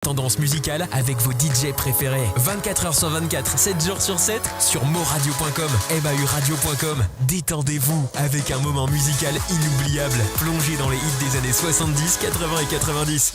Tendance musicale avec vos DJ préférés. 24h sur 24, 7 jours sur 7 sur moradio.com, mauradio.com. Détendez-vous avec un moment musical inoubliable. Plongez dans les hits des années 70, 80 et 90.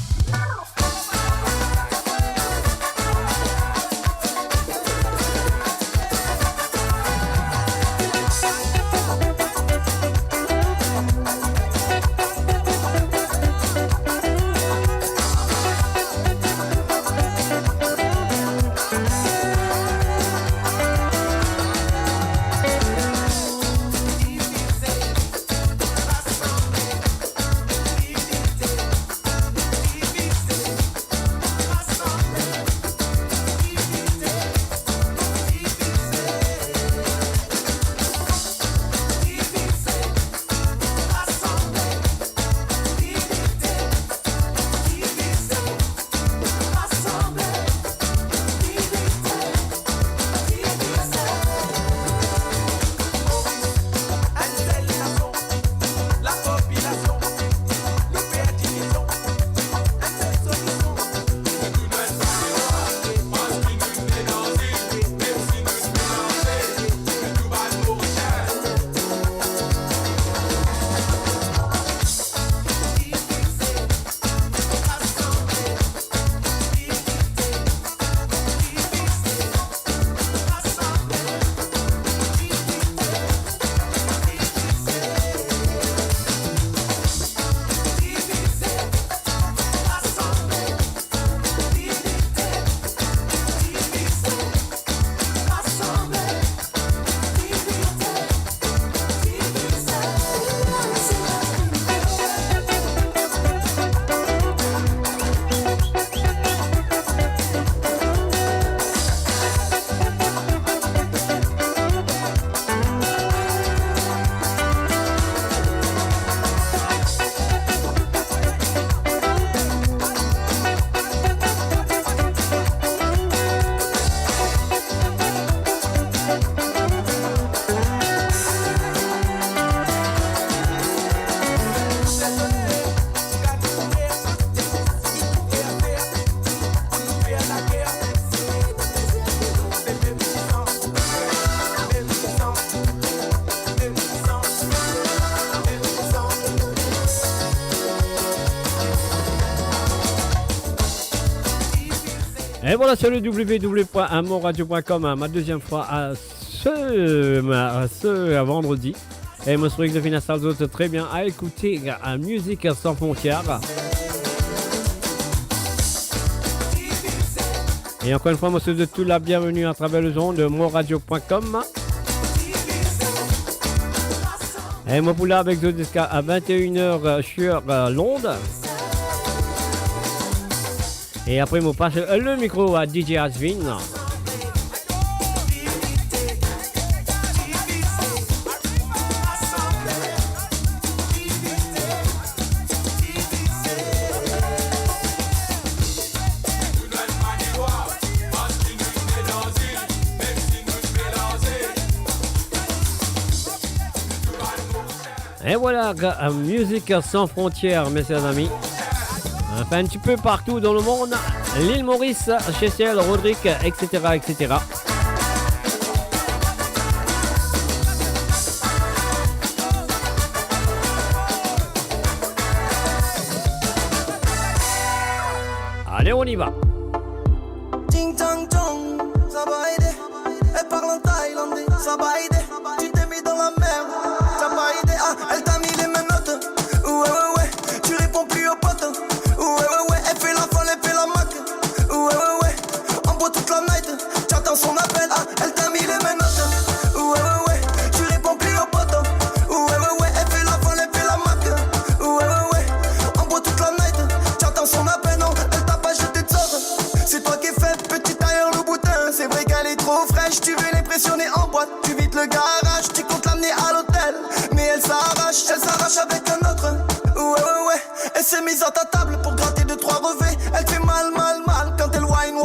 Et voilà sur le www.amoradio.com, ma deuxième fois à ce vendredi. Et je souhaite de finir ça autres très bien à écouter à Musique sans frontières. Et encore une fois, je souhaite de tout la bienvenue à travers le son de moradio.com. Et moi pour là avec vous jusqu'à 21h sur Londres. Et après, je passe le micro à DJ Asvin. Et voilà, Musique sans frontières, messieurs et amis. Enfin, un petit peu partout dans le monde, l'île Maurice, Chessiel, Rodrigue, etc., etc. Allez, on y va. Ting tang tong, ça va aider. Elle parle en thaïlandais, ça va aider. Tu t'es mis dans la merde, ça va aider. Ah, elle t'a mis les menottes. Ouais, ouais, ouais, tu réponds plus aux potes. Ouais, elle fait la folle, elle fait la mac. Ouais, on boit toute la night. J'attends son appel, ah, elle t'a mis les menottes. Ouais, tu réponds plus aux potes. Ouais, elle fait la folle, elle fait la mac. Ouais, on boit toute la night. J'attends son appel, non, elle t'a pas jeté de sorte. C'est toi qui es fait, petit tailleur le boutin. C'est vrai qu'elle est trop fraîche, tu veux l'impressionner en boîte. Tu vides le garage, tu comptes l'amener à l'hôtel. Mais elle s'arrache avec un autre. Ouais, elle s'est mise à ta table pour gratter 2-3 revêts. Elle fait mal quand elle wine.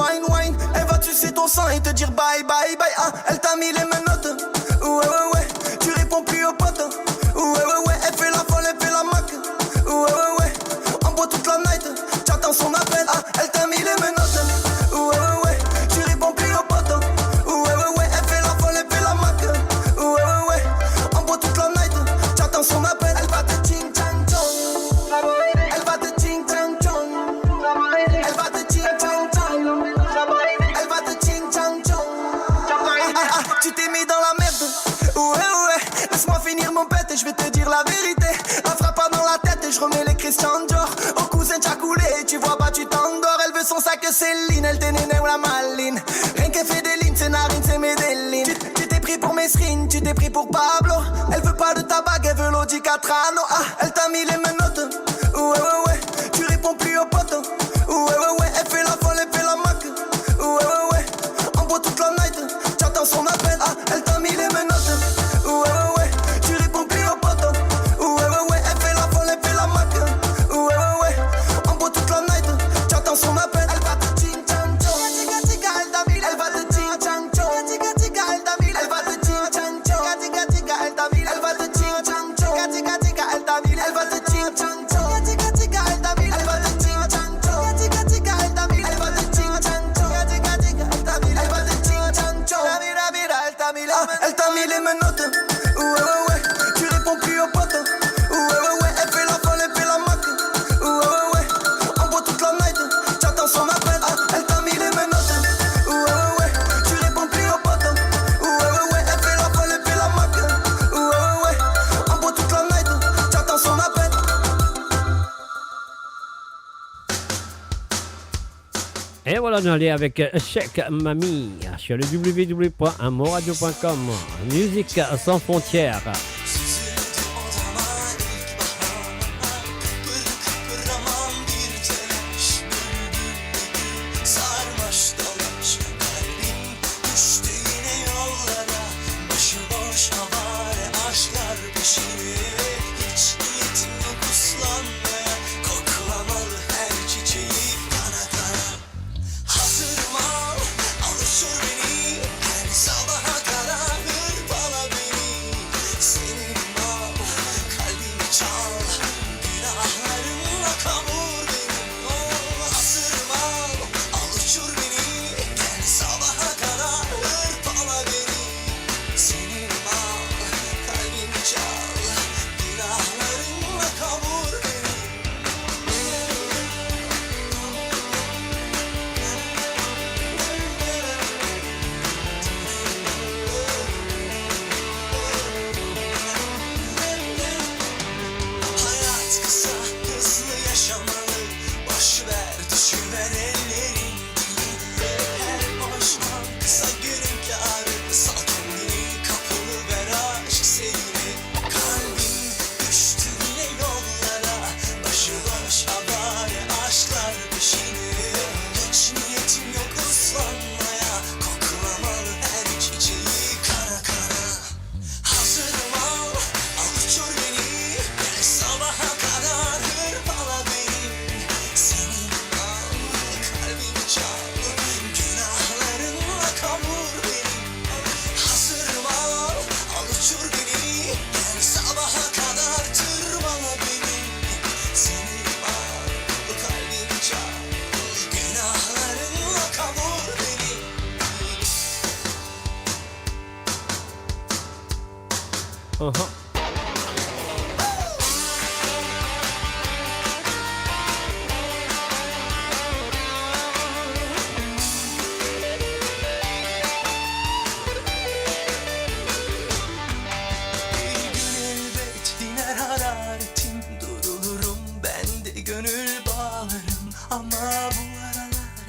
Elle va sucer ton sang et te dire bye. Ah, elle t'a mis les menottes. Ouais, tu réponds plus aux potes. Ouais, elle fait la folle, elle fait la mac. Ouais, on boit toute la night. J'attends son appel. Ah, elle t'a mis les menottes. je remets les Christian Dior. Au cousin t'as coulé, tu vois pas, tu t'endors. Elle veut son sac Céline, elle t'est néné ou la maline. Rien qu'elle fait des lignes, c'est Narine, c'est Medellin. Tu t'es pris pour Mesrine, tu t'es pris pour Pablo. Elle veut pas de ta bague, elle veut l'Audi Catrano. Ah, elle t'a mis les menottes. Ouais, ouais, ouais, tu réponds plus aux potes. Ouais, ouais, ouais, elle fait la folle, elle fait la mac. Ouais, ouais, ouais, en boit toute la night. J'attends son appel, ah, elle t'a mis les menottes. Ouais, ouais, ouais, tu réponds plus aux potes. Ouais, ouais, ouais, elle fait la folle, elle fait la mac. Ouais, ouais, ouais, en boit toute la night. J'attends son appel, elle va te ching chang chong. Tika tika, elle t'a mis, elle va te ching chang chong. Tika tika, elle t'a mis, elle va te ching chang chong. Tika tika, elle t'a mis, elle va te ching chang chong. Tika tika, elle t'a mis, elle va te ching chang chong. Tika tika, elle t'a mis, elle va te ching chang chong. Tika tika, elle t'a mis, elle va te ching chang chong. Tika tika, elle t'a mis, elle va te ching chang chong. Elle t'a mis les menottes. Ouais, ouais, ouais, tu réponds plus aux potes. Ouais, ouais, ouais, elle fait la folle, elle fait la mac. Ouais, ouais, ouais, on boit toute la night. J'attends son appel, ah, elle t'a mis les menottes. Ouais, ouais, ouais, tu réponds plus aux potes. Ouais, ouais, ouais, elle fait la folle, elle fait la mac. Ouais, ouais, ouais, on boit toute la night. J'attends son appel. Et voilà, on est avec Cheikh Mami sur le www.moradio.com. Musique sans frontières.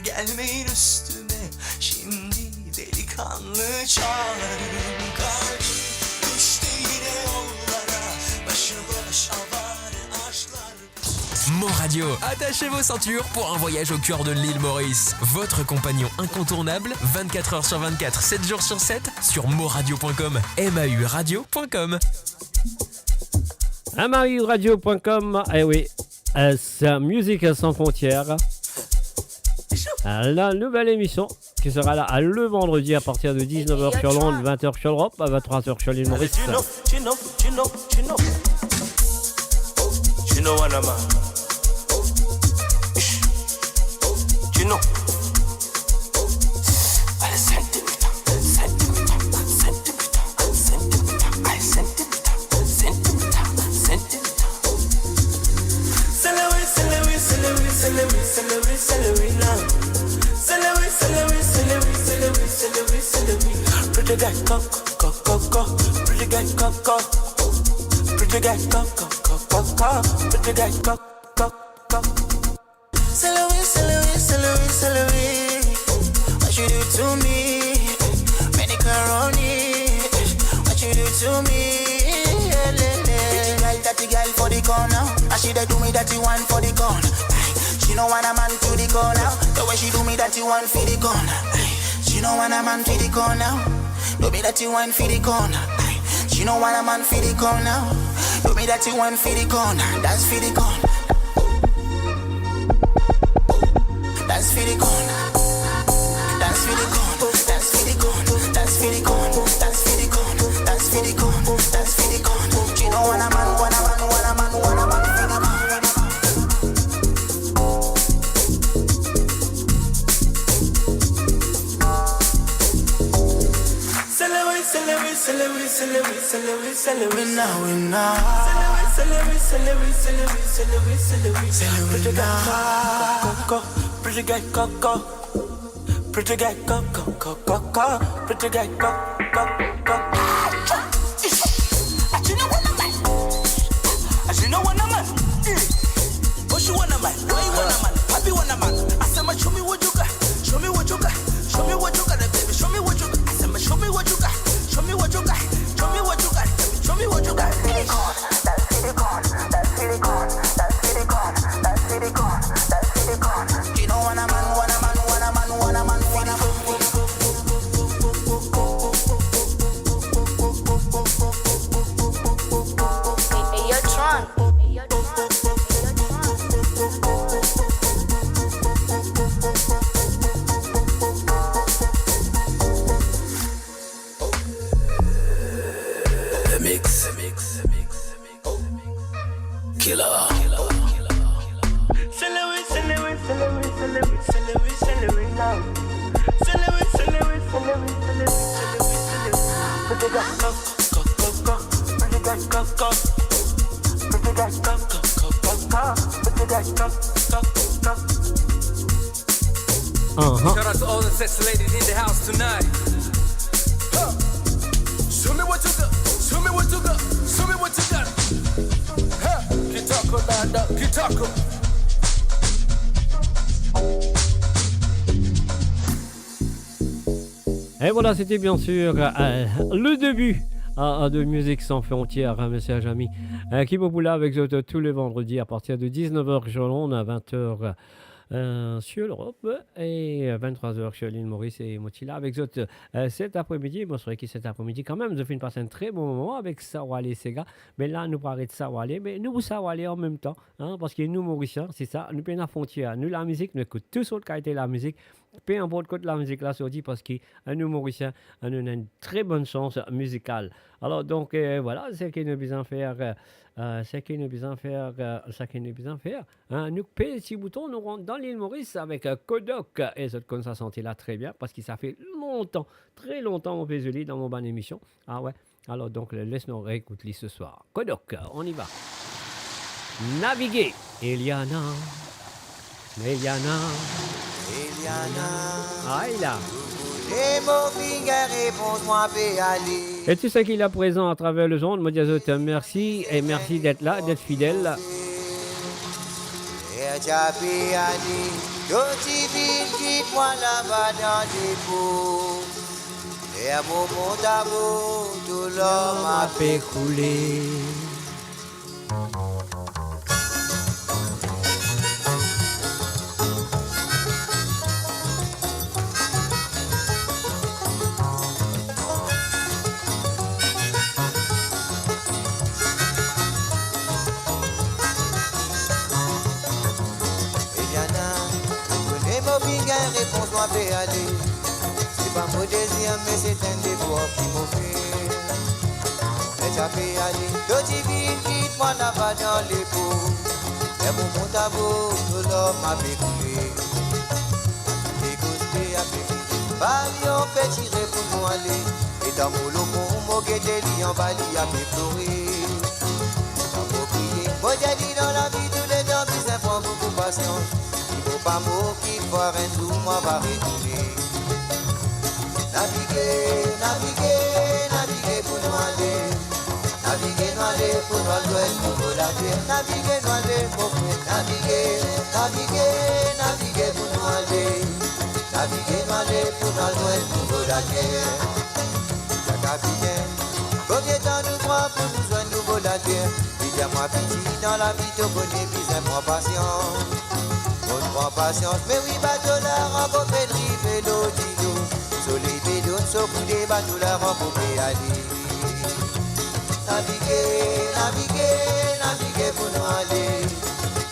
Gelmeyin üstüme şimdi delikanlı çağlarım. Kalbim düştü yine yollara, başıboş avare aşklar. Mon Radio, attachez vos ceintures pour un voyage au cœur de l'île Maurice. Votre compagnon incontournable, 24 heures sur 24, 7 jours sur 7, sur moradio.com, mauradio.com. mauradio.com, eh oui, c'est Musique sans frontières. La nouvelle émission qui sera là le vendredi à partir de 19h sur Londres, 20h sur l'Europe, à 23h sur l'île Maurice. Pretty guy, go, go, go, go. Pretty guy, go, go. Pretty guy, go, go, go. pretty guy, celery. What you do to me? Macaroni. What you do to me? Pretty girl for the corner. And she dey do me that you want for the corner. She no want a man to the corner. The way she do me that you want for the corner. She no want a man for the corner. Do me that you want for the corner. She no want a man for the corner. Do me that you want for the corner. Dance for the corner. Dance for the corner. Dance for the corner. Dance for the corner. Dance for the corner. Dance for the corner. Dance for the corner. Dance for the corner. She no want a man, want a man, want a man, want a man for the corner. Celebrate now and now. Celebrate now. Pretty guy, coco. Pretty guy, coco. Pretty guy, coco. I know one man. What you want a man? Why you want a man? I be want a man. I said, show me what you got. Show me what you got. Show me what you got, baby. Show me what you got. I said, show me what you got. Show me what you got. Show me what you got. Show me what you got. That's silicone. That's silicone. That's silicone. That's silicone. That's silicone. You know want a man, want a man, want a man, want a man, want a man. Hey, you're Tron. Killer. Celebrate now. Celebrate. Pretty Shout out to all the sexy ladies in the house tonight. Show me what you got. Show me what you got. Show me what you got. Kitako nada, kitako. Et voilà, c'était bien sûr le début de Musique Sans Frontières, un message ami qui vous là avec vous tous les vendredis à partir de 19h sur l'onde, à 20h sur l'Europe et 23h sur l'île Maurice et Motila avec vous cet après-midi. Moi, je serai qui cet après-midi quand même. Je finis passer un très bon moment avec Sawale et Sega. Mais là, nous parlons de Sawale, mais nous Sawale en même temps, hein, parce que nous Mauriciens, c'est ça, nous payons la frontière. Nous, la musique, nous écoutons tous autres qualités de la musique. Peu importe côté la musique là, c'est dit parce que nous Mauriciens, nous avons une très bonne chance musicale. Alors donc voilà, c'est ce qu'il nous a besoin faire. Nous payons ces boutons, nous rentrons dans l'île Maurice avec Kodok. Et cette comme ça sentait là très bien parce que ça fait longtemps, très longtemps on fait ce lit dans mon bonne émission. Ah ouais. Alors donc laisse-nous réécouter ce soir. Kodok, on y va. Naviguer, Eliana. Aïe là. Et tu sais qu'il est présent à travers le monde, me dis merci et merci d'être là, d'être fidèle. Tout l'homme a fait couler. Réponse-moi, aller. C'est pas mon désir, mais c'est un devoir qui m'a fait. Et ça fait aller. D'autres villes, quitte-moi là-bas dans les pots. Et mon compte à vous, tout l'homme m'a fait couler. Dégoûté à fait. Balion fait tirer pour nous aller. Et dans mon lot, mon guetteli en bali à fait pleurer. Quand vous criez, moi j'ai dit dans la vie, tous les gens qui s'informent beaucoup de patience. Pas mot qu'il faut un tout, moi va retourner. Naviguer pour nous aller. Naviguer pour pour nous jouer pour la terre. Naviguer, nous aller, mon frère, naviguer, naviguer, naviguer pour nous aller. Naviguer, nous aller pour nous jouer pour la terre. Le capitaine, combien de temps nous prend pour nous joindre nouveau la terre? Dis-moi petit, dans la vie tu connais plus un prend patience. On prend patience, mais oui, bateau là, rencontré de rive et l'eau d'îlot. Soleil bédon, sauf des bateaux là, rencontré à l'île. Naviguer, naviguer, naviguer pour nous aller.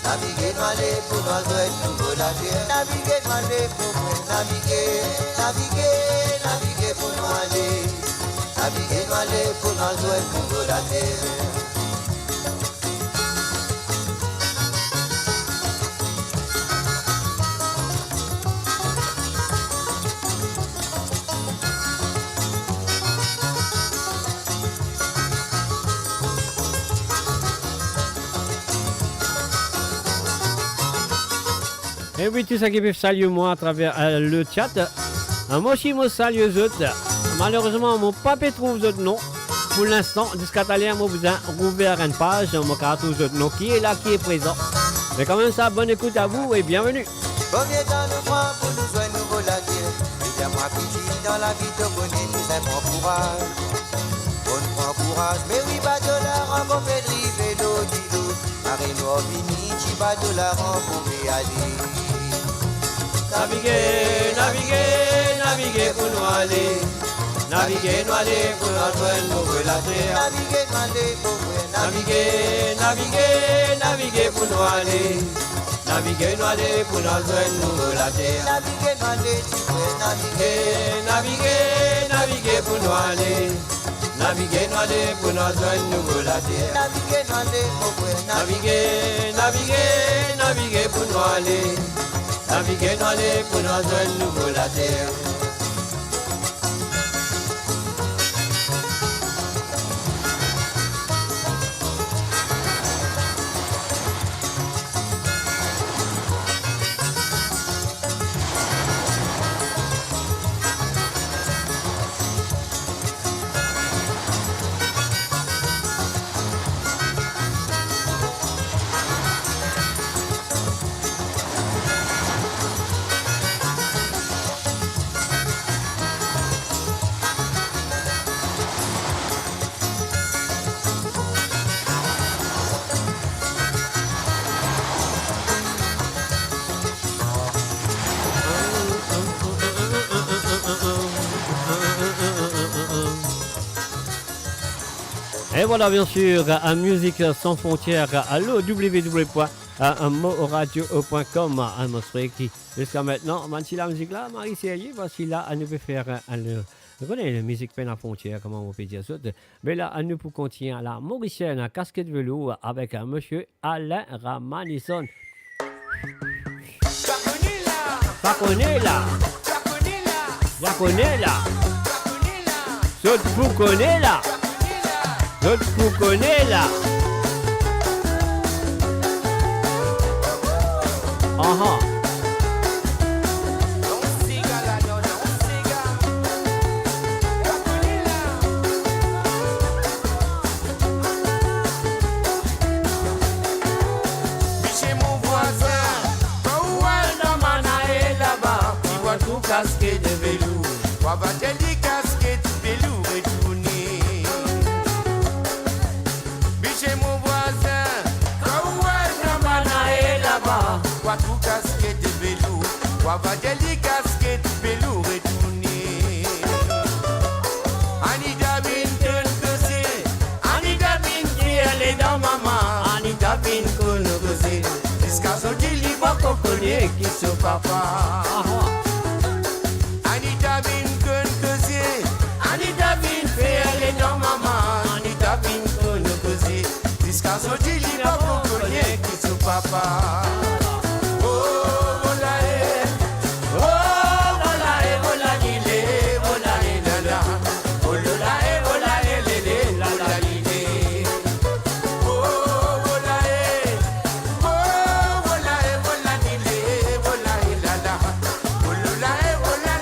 Naviguer, nous aller pour nous jouer nouveau la terre. Naviguer, nous aller pour nous naviguer. Naviguer, naviguer pour nous aller. Naviguer, nous aller pour nous jouer nouveau la terre. Et oui, tout ça qui peut saluer moi à travers le chat. Moi aussi, je salue eux autres. Malheureusement, mon papa trouve autres non. Pour l'instant, jusqu'à tout à l'heure, moi, vous avez rouvert une page. Mon carton autres non qui est là, qui est présent. Mais quand même, ça, bonne écoute à vous et bienvenue. Combien de temps nous prend pour nous joindre nouveau la terre? Dis-moi petit, dans la vie tu connais plus un prend courage. On prend courage, mais oui, bateau la rencontré de rive et l'eau d'îlot. Marino Vini, bateau la rencontré à l'île. Naviguer, naviguer, naviguer pour nous aller. Naviguer, nous aller pour nous joindre nouveau la terre. Naviguer, nous aller pour nous naviguer, naviguer, naviguer pour nous aller. Naviguer, nous aller pour nous joindre nouveau la terre. Naviguer, nous aller, naviguer, naviguer, naviguer pour nous aller. Naviguer, nous aller pour nous joindre nouveau la terre. Naviguer, nous aller pour nous naviguer, naviguer, naviguer pour nous aller. Naviguer, nous aller pour nous joindre nouveau la terre. Et voilà, bien sûr, à Musique sans frontières, à www.moradio.com, à Mosré qui, jusqu'à maintenant, si la musique là, Marie Sergi, voici là, elle nous peut faire vous connaissez la musique peine à frontières, comment on peut dire ça. Mais là, elle nous pour continuer la Mauricienne, casquette velours, avec un monsieur Alain Ramanisson. Pas connaît là. La connaît là. Saute vous connaît là. Saute vous connaît là. Aha. Casquette de velours, Wabateli casquette velours et tourné. Biché mon voisin, Kawai Namana est là-bas. Watou casquette de velours, Wabateli casquette velours et tourné. Anita bin Kose, Anita bin qui elle est dans maman, Anita bin Kose. Jusqu'à ce qu'il y va qu'on connaît qui se papa. Anita bin Kose, Anita bin fait aller dans maman, Anita bin Kose, jusqu'à ce qu'il y va qu'on connaît qui se papa. Oh, voilà, oh, voilà, voilà, il est, voilà, la la, oh, la, voilà, la la, il est. Oh, voilà, oh, voilà, voilà, il est, voilà, la la, oh, la, voilà,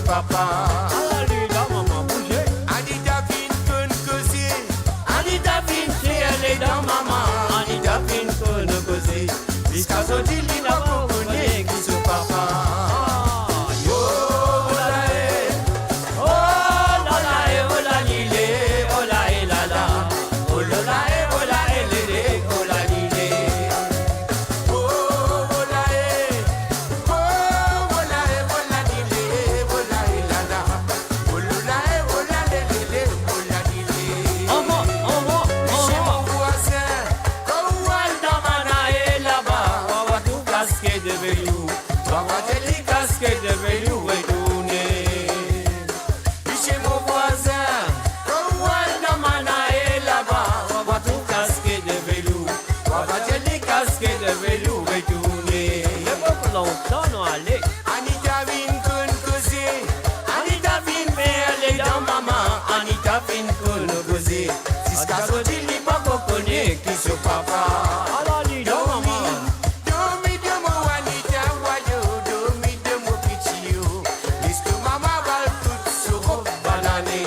papa. Alléluia, maman, bougez. Anita vin kon kozi, Anita vin fiele dans maman. Anita vin kon kozi, jusqu'à ce qu'il n'y a pas connu qui se papa. Yo la eh, oh la eh, oh la lile, oh la eh la la, oh la eh, oh la eh lele, oh la lile. Oh la eh, oh la eh, oh la lile, oh la eh la la, oh la eh, oh la lele, oh la lile. Chez mon voisin, quand on dans Manaé là-bas, on va tout casquer de velours, on va te casquer de velours et tourner. Chez mon voisin, quand on dans Manaé là-bas, on va tout casquer de velours, on va te casquer de velours et tourner. C'est pas pour longtemps, non, allez. Anita vin kon kozi, Anita vin merle dans maman, Anita vin kon kozi, jusqu'à ce qu'il n'y pas qu'on connaît qui se papa. Alléluia, maman. Domi de mo Anita wayo, domi de mo pichio, puisque maman va tout sur banane.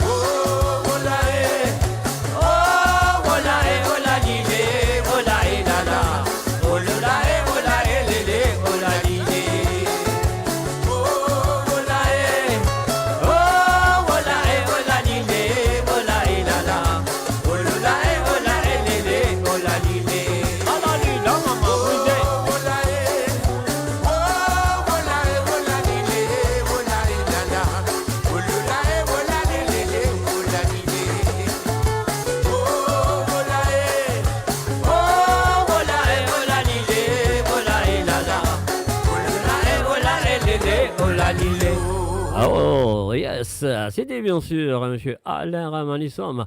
Oh la eh, oh la eh, oh la lile, oh la eh la la, oh la eh lele, oh la lile. Oh la eh, oh la eh, oh la lile, oh la eh la la, oh la eh lele, oh la lile. Alléluia, maman, bougez. Oh la eh, oh la eh, oh la lile, oh la eh la la, oh la eh lele, oh la lile. Oh la eh, oh la eh, oh la lile, oh la eh la la, oh la eh lele, oh la lile. Oh, yes, c'était bien sûr monsieur Alain Ramanissom.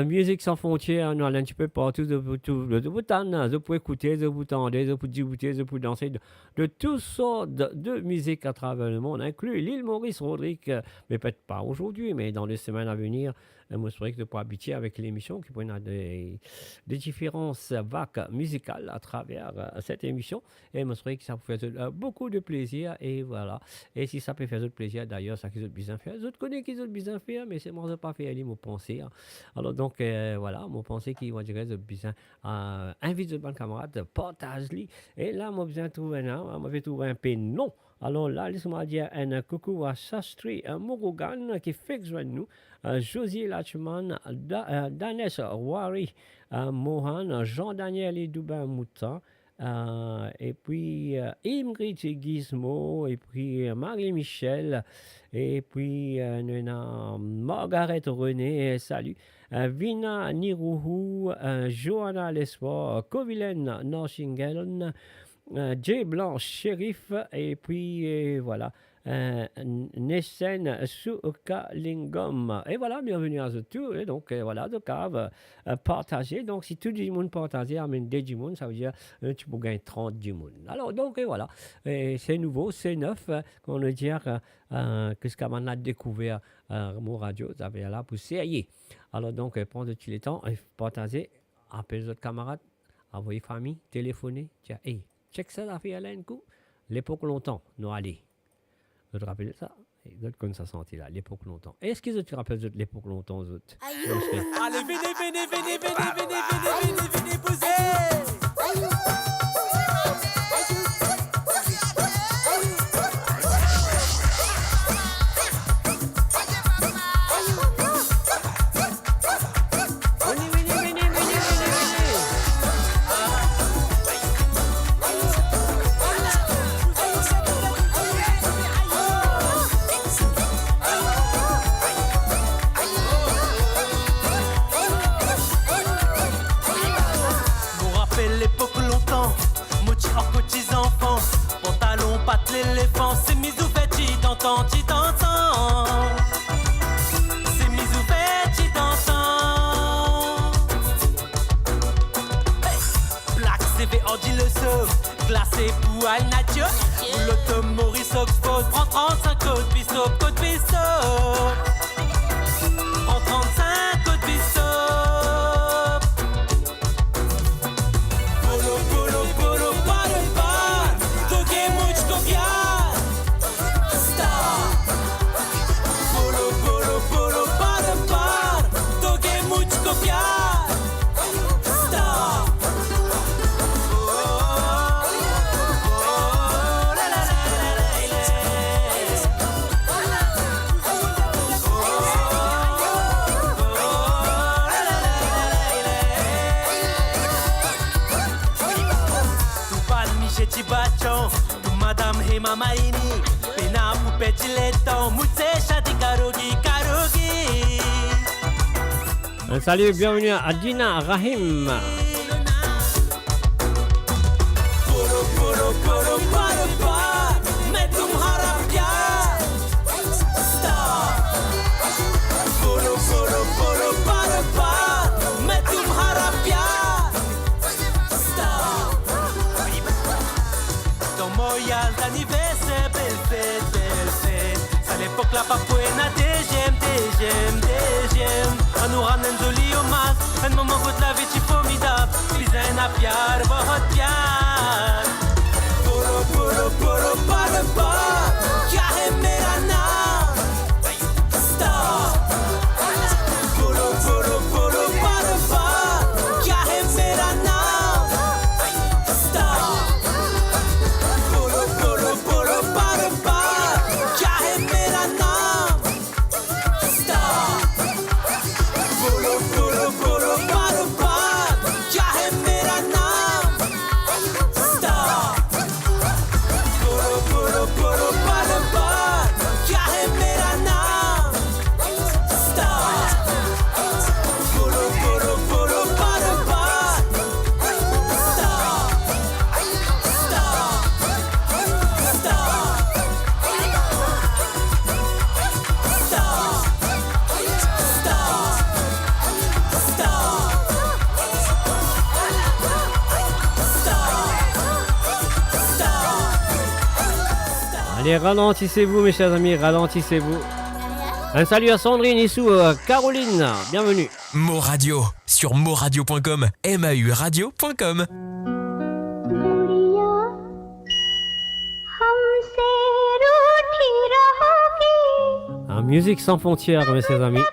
Musique sans frontières, nous allons un petit peu partout, de vous pouvez écouter, de vous tendre, de vous discuter, de vous danser, de toutes sortes de musique à travers le monde, inclus l'île Maurice, Rodrigue, mais peut-être pas aujourd'hui, mais dans les semaines à venir, moi je souhaite de pouvoir habituer avec l'émission, qui prennent des différences vagues musicales à travers cette émission, et moi je souhaite que ça vous fait beaucoup de plaisir, et voilà, et si ça peut faire de plaisir, d'ailleurs, ça qu'ils ont besoin faire, les autres connaissent qu'ils ont besoin faire, mais c'est moi je pas faire, mon penser. Alors donc voilà, mon pensée qui va dire que besoin invite de bonnes camarades, partage-les. Et là, moi besoin trouver un peu non. Alors là, laisse-moi dire un coucou à Sastri Murugan qui fait joindre nous, Josie Lachman, Danes Wari, Mohan, Jean-Daniel et Dubin Moutan. Et puis Ingrid Gizmo, et puis Marie-Michel, et puis Margaret René, salut, Vina Niruhu, Johanna Lespoir, Covilen Norshingen, Jay Blanche Sheriff, et puis voilà. Nessen Sukalingom. Et voilà, bienvenue à ce tour. Et donc, voilà, de cave partager. Donc, si tout le monde partage, amène des du monde, ça veut dire tu peux gagner 30 du monde. Alors, donc, et voilà. Et c'est nouveau, c'est neuf. On veut dire que ce qu'on a découvert mon radio, ça veut dire là pour essayer. Alors, donc, prendre tout le temps, partager, appeler les autres camarades, envoyer famille, téléphoner. Tiens, hey, check ça, la fille, elle a un coup. L'époque longtemps, nous allez. Vous te rappelez ça? Vous êtes comme ça senti là, l'époque longtemps. Est-ce que vous te rappelez de l'époque longtemps, vous autres? Allez, venez, poser. L'éléphant, c'est mis ouvert, tu t'entends. C'est mis ouvert, tu t'entends. Hey. Black CV, on dit le sauve. Glacé pour Al Nature. L'auto Maurice Oxford. Prends 35 codes Bissop, code Bissop. Prends 35 codes Bissop. Polo, polo, polo, palo, palo. Toque mucho copiar. Chechi Bachon, Madame Hema Maini, Pena Poupée Gileton, Moutse Shadi Karogi Karogi. Un salut, bienvenue à Dina Rahim. Poro poro poro poro pa, mais tumhara pyar. Stop. Poro poro poro poro pa, mais tumhara pyar. Stop. Ton moyal d'anniversaire, belle fête. À l'époque la papouena deuxième. Anoura Nenzoli au mas, un moment votre la vie formidable. Bizain à piar, बहुत प्यार. Poro poro poro paro pa, क्या है मेरा नाम? Stop. Poro poro poro paro pa, क्या है मेरा नाम? Stop. Poro poro poro paro pa, क्या है मेरा नाम? Stop. Poro poro poro paro pa, क्या है मेरा नाम? Stop. Poro poro poro paro pa, क्या है मेरा नाम? Stop. Poro poro poro paro pa, stop. Allez, ralentissez-vous mes chers amis, ralentissez-vous. Un salut à Sandrine Issou, Caroline, bienvenue. Mo Radio sur moradio.com, mauradio.com. Un musique sans frontières mes chers amis.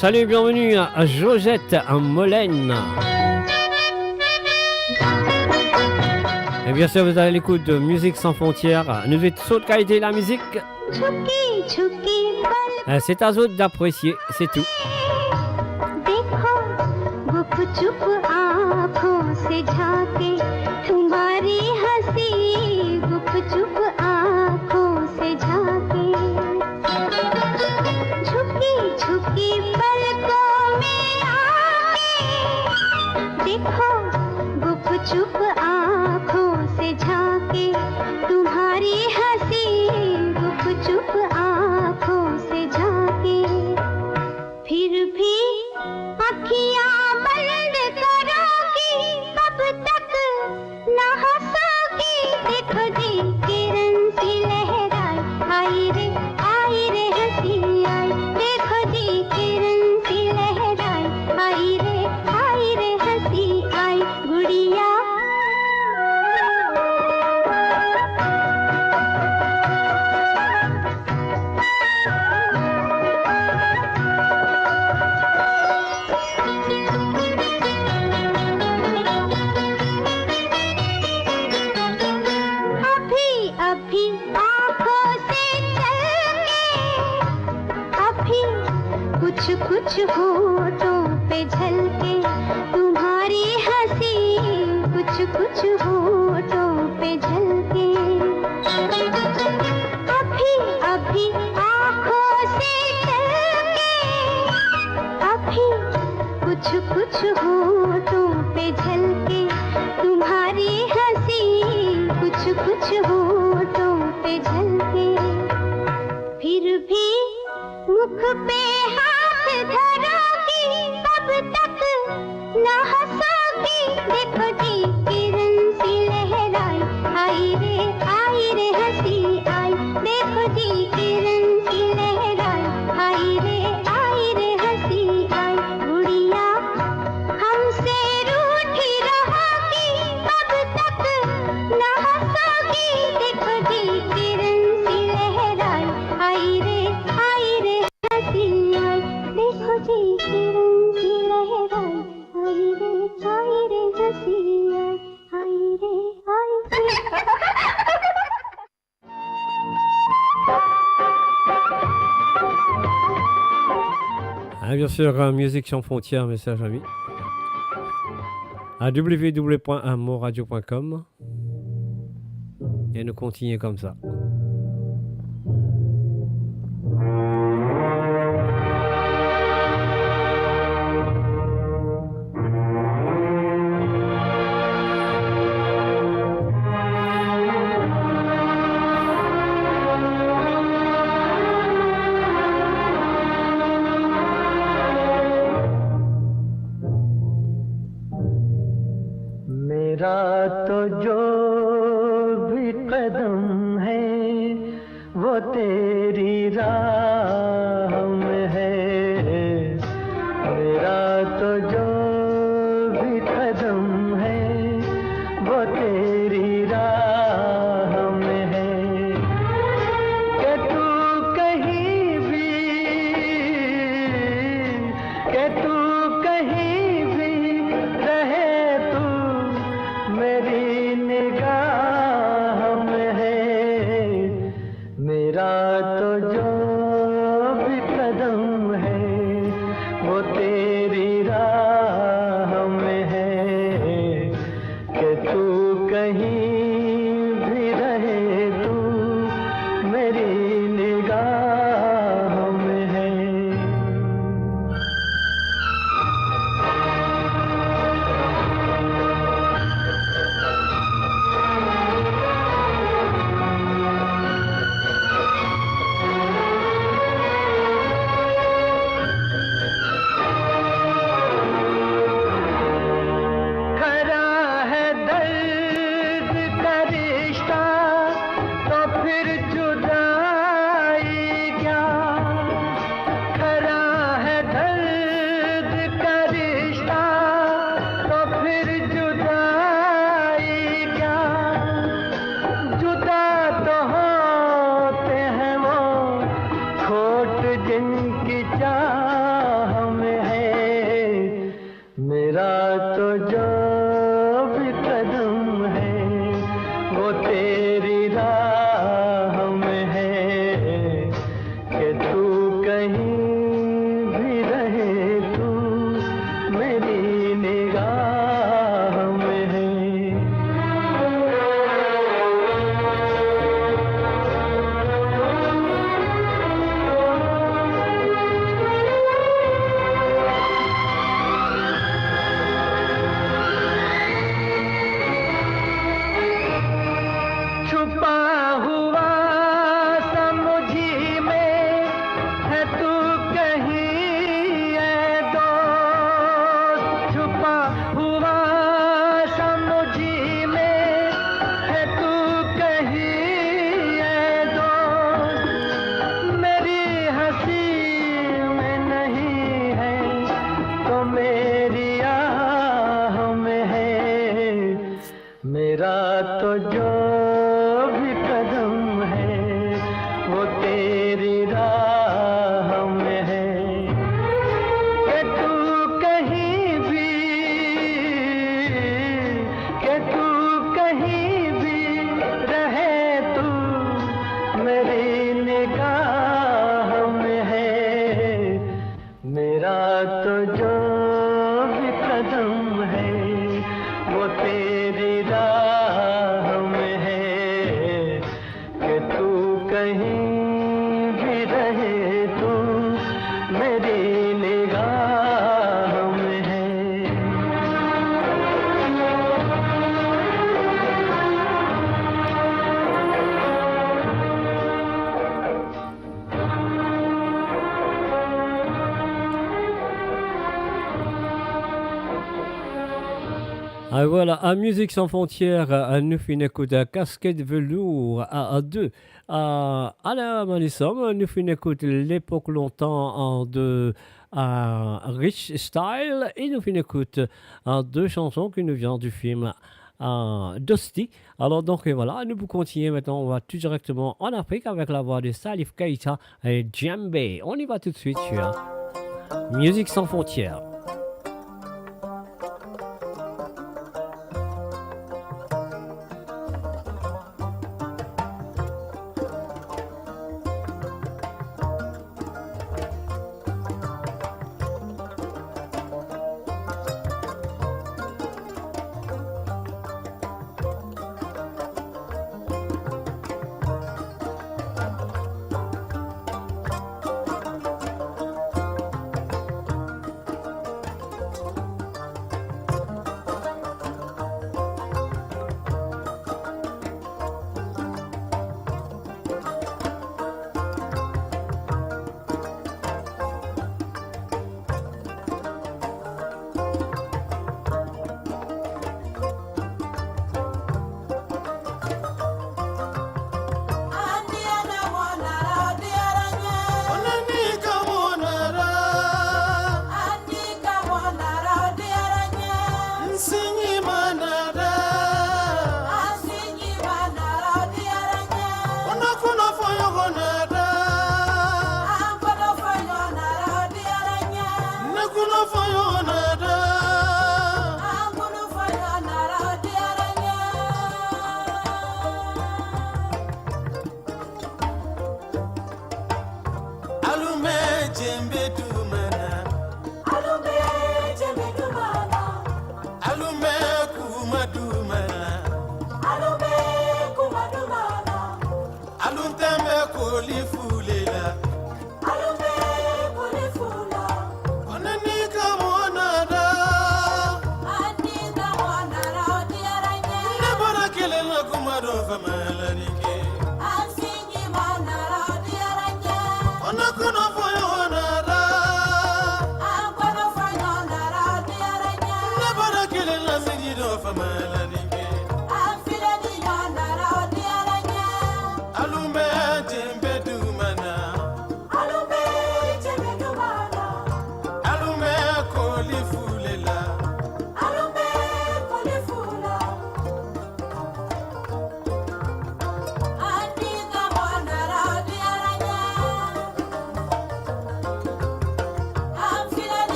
Salut, bienvenue à Josette en Molène. Et bien sûr, vous avez l'écoute de Musique sans frontières. Nous êtes saute qualité la musique. C'est à vous d'apprécier, c'est tout. चुप आँखों से झांके तुम्हारी हंसी, गुप चुप आँखों से झांके, फिर भी अखियाँ बंद करोगी, कब तक न हंसोगी। देखो जी किरण सी लहराई, आई रे हंसी आई। देखो जी किरण सी लहराई, आई रे हंसी आई। गुड़िया अभी आँखों से चल के, अभी कुछ होठों पे झलके, तुम्हारी हंसी कुछ होठों पे झलके। अभी आँखों से चल के, अभी कुछ होठों पे झलके, तुम्हारी हंसी कुछ होठों पे झलके, फिर भी मुख पे हाथ धरोगी, कब तक न हंसोगी। देखो Ah, bien sûr, Musique sans frontières, message ami. À www.moradio.com. Et nous continuons comme ça. मेरा तो जो भी कदम है वो तेरी राह में है। मेरा तो जो भी कदम है वो तेरी राह में है। कि तू कहीं भी कि तू कहीं भी रहे तू मेरी निगाह में है। मेरा तो जो भी कदम है वो तेरी राह में है। कि तू कहीं भी रहे तू मेरी निगाह में है। खरा है दर्द का रिश्ता तो फिर जुदाई क्या। खरा है दर्द का रिश्ता तो फिर जुदाई क्या। जुदा तो होते हैं वो खोट जिनकी चाह में है। मेरा तो जो भी कदम है वो तेरी राह में है। कि तू कहीं भी रहे तू मेरी निगाह में है। छुपा हुआ समुझी में है तू कहीं है दोस्त। छुपा हुआ समुझी में है तू कहीं है दोस्त। मेरी हंसी में नहीं है तो मेरी आह में है। मेरा तो जो भी कदम है वो तेरी राह में है। कि तू कहीं भी कि तू कहीं भी रहे तू मेरी निगाह में है। मेरा तो जो भी कदम है वो तेरी राह में है। कि तू कहीं भी रहे तू मेरी निगाह में है। Ah, voilà, à Musique sans frontières, nous faisons une écoute à Casquette Velours à deux. À la Manissom, nous faisons une écoute l'époque longtemps de Rich Style et nous faisons une écoute deux chansons qui nous viennent du film Dusty. Alors donc voilà, nous pouvons continuer maintenant, on va tout directement en Afrique avec la voix de Salif Keita et Djembe. On y va tout de suite sur Musique sans frontières.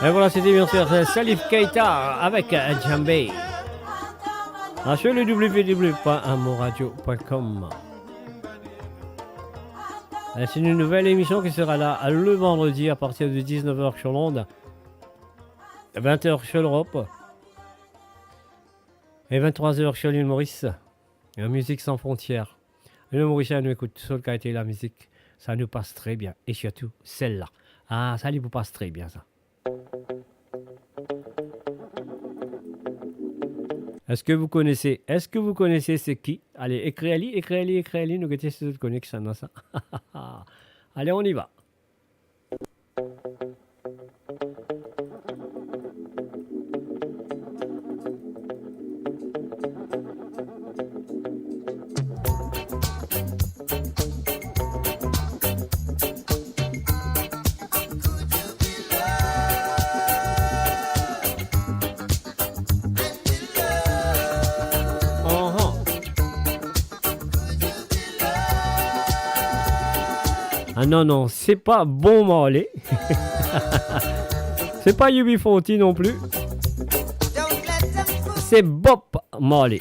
Et voilà, c'était bien sûr Salif Keita avec Djambé. Sur le www.amoradio.com. C'est une nouvelle émission qui sera là le vendredi à partir de 19h sur l'onde, 20h sur l'Europe et 23h sur l'île Maurice. La musique sans frontières. Le Mauricien nous écoute sur le qualité de la musique. Ça nous passe très bien. Et surtout, celle-là. Ah, ça lui passe très bien, ça. Est-ce que vous connaissez c'est qui? Allez, écrivez-le, nous mettez cette connexion dans ça. Allez, on y va. Ah non, c'est pas Bon Marley. C'est pas UB40 non plus. C'est Bob Marley.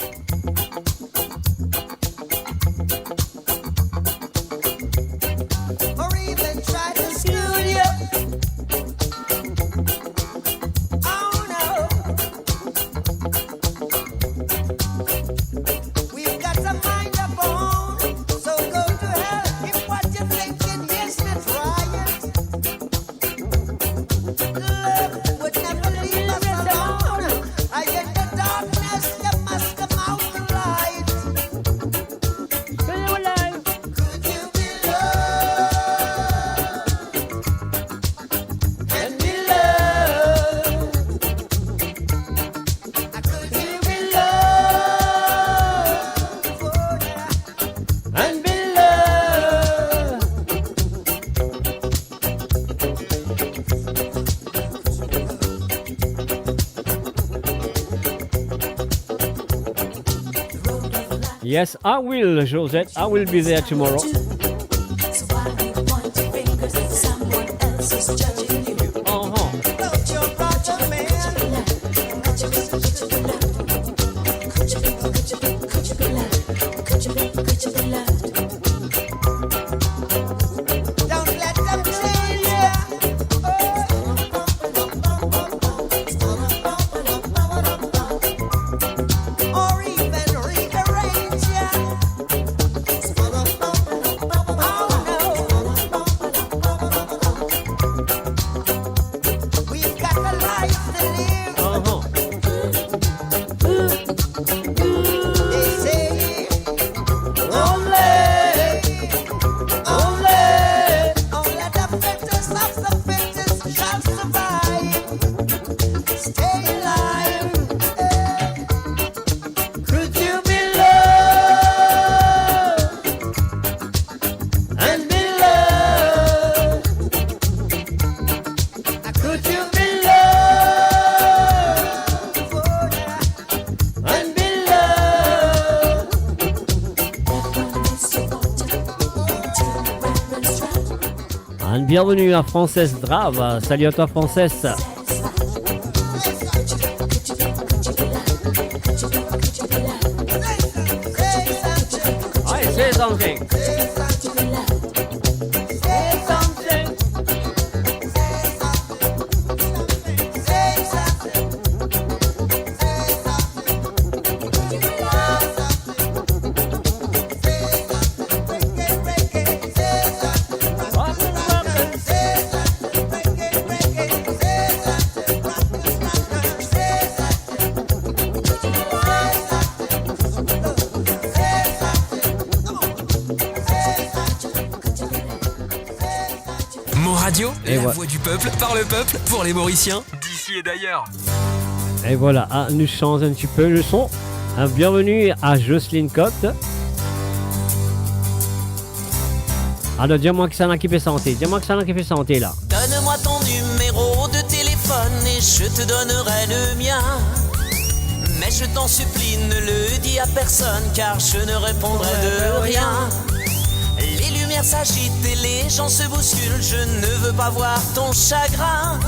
Yes, I will, Josette. I will be there tomorrow. Bienvenue à Frances Drave. Salut à toi, Frances. Allez, say something. Et la voix du peuple, par le peuple, pour les Mauriciens, d'ici et d'ailleurs. Et voilà, nous changeons un petit peu le son. Bienvenue à Jocelyne Cotte. Alors, dis-moi que ça n'a qui fait santé. Dis-moi que ça n'a qui fait santé là. Donne-moi ton numéro de téléphone et je te donnerai le mien. Mais je t'en supplie, ne le dis à personne car je ne répondrai de rien. Les lumières s'agitent et les gens se bousculent, je ne veux pas voir ton chagrin.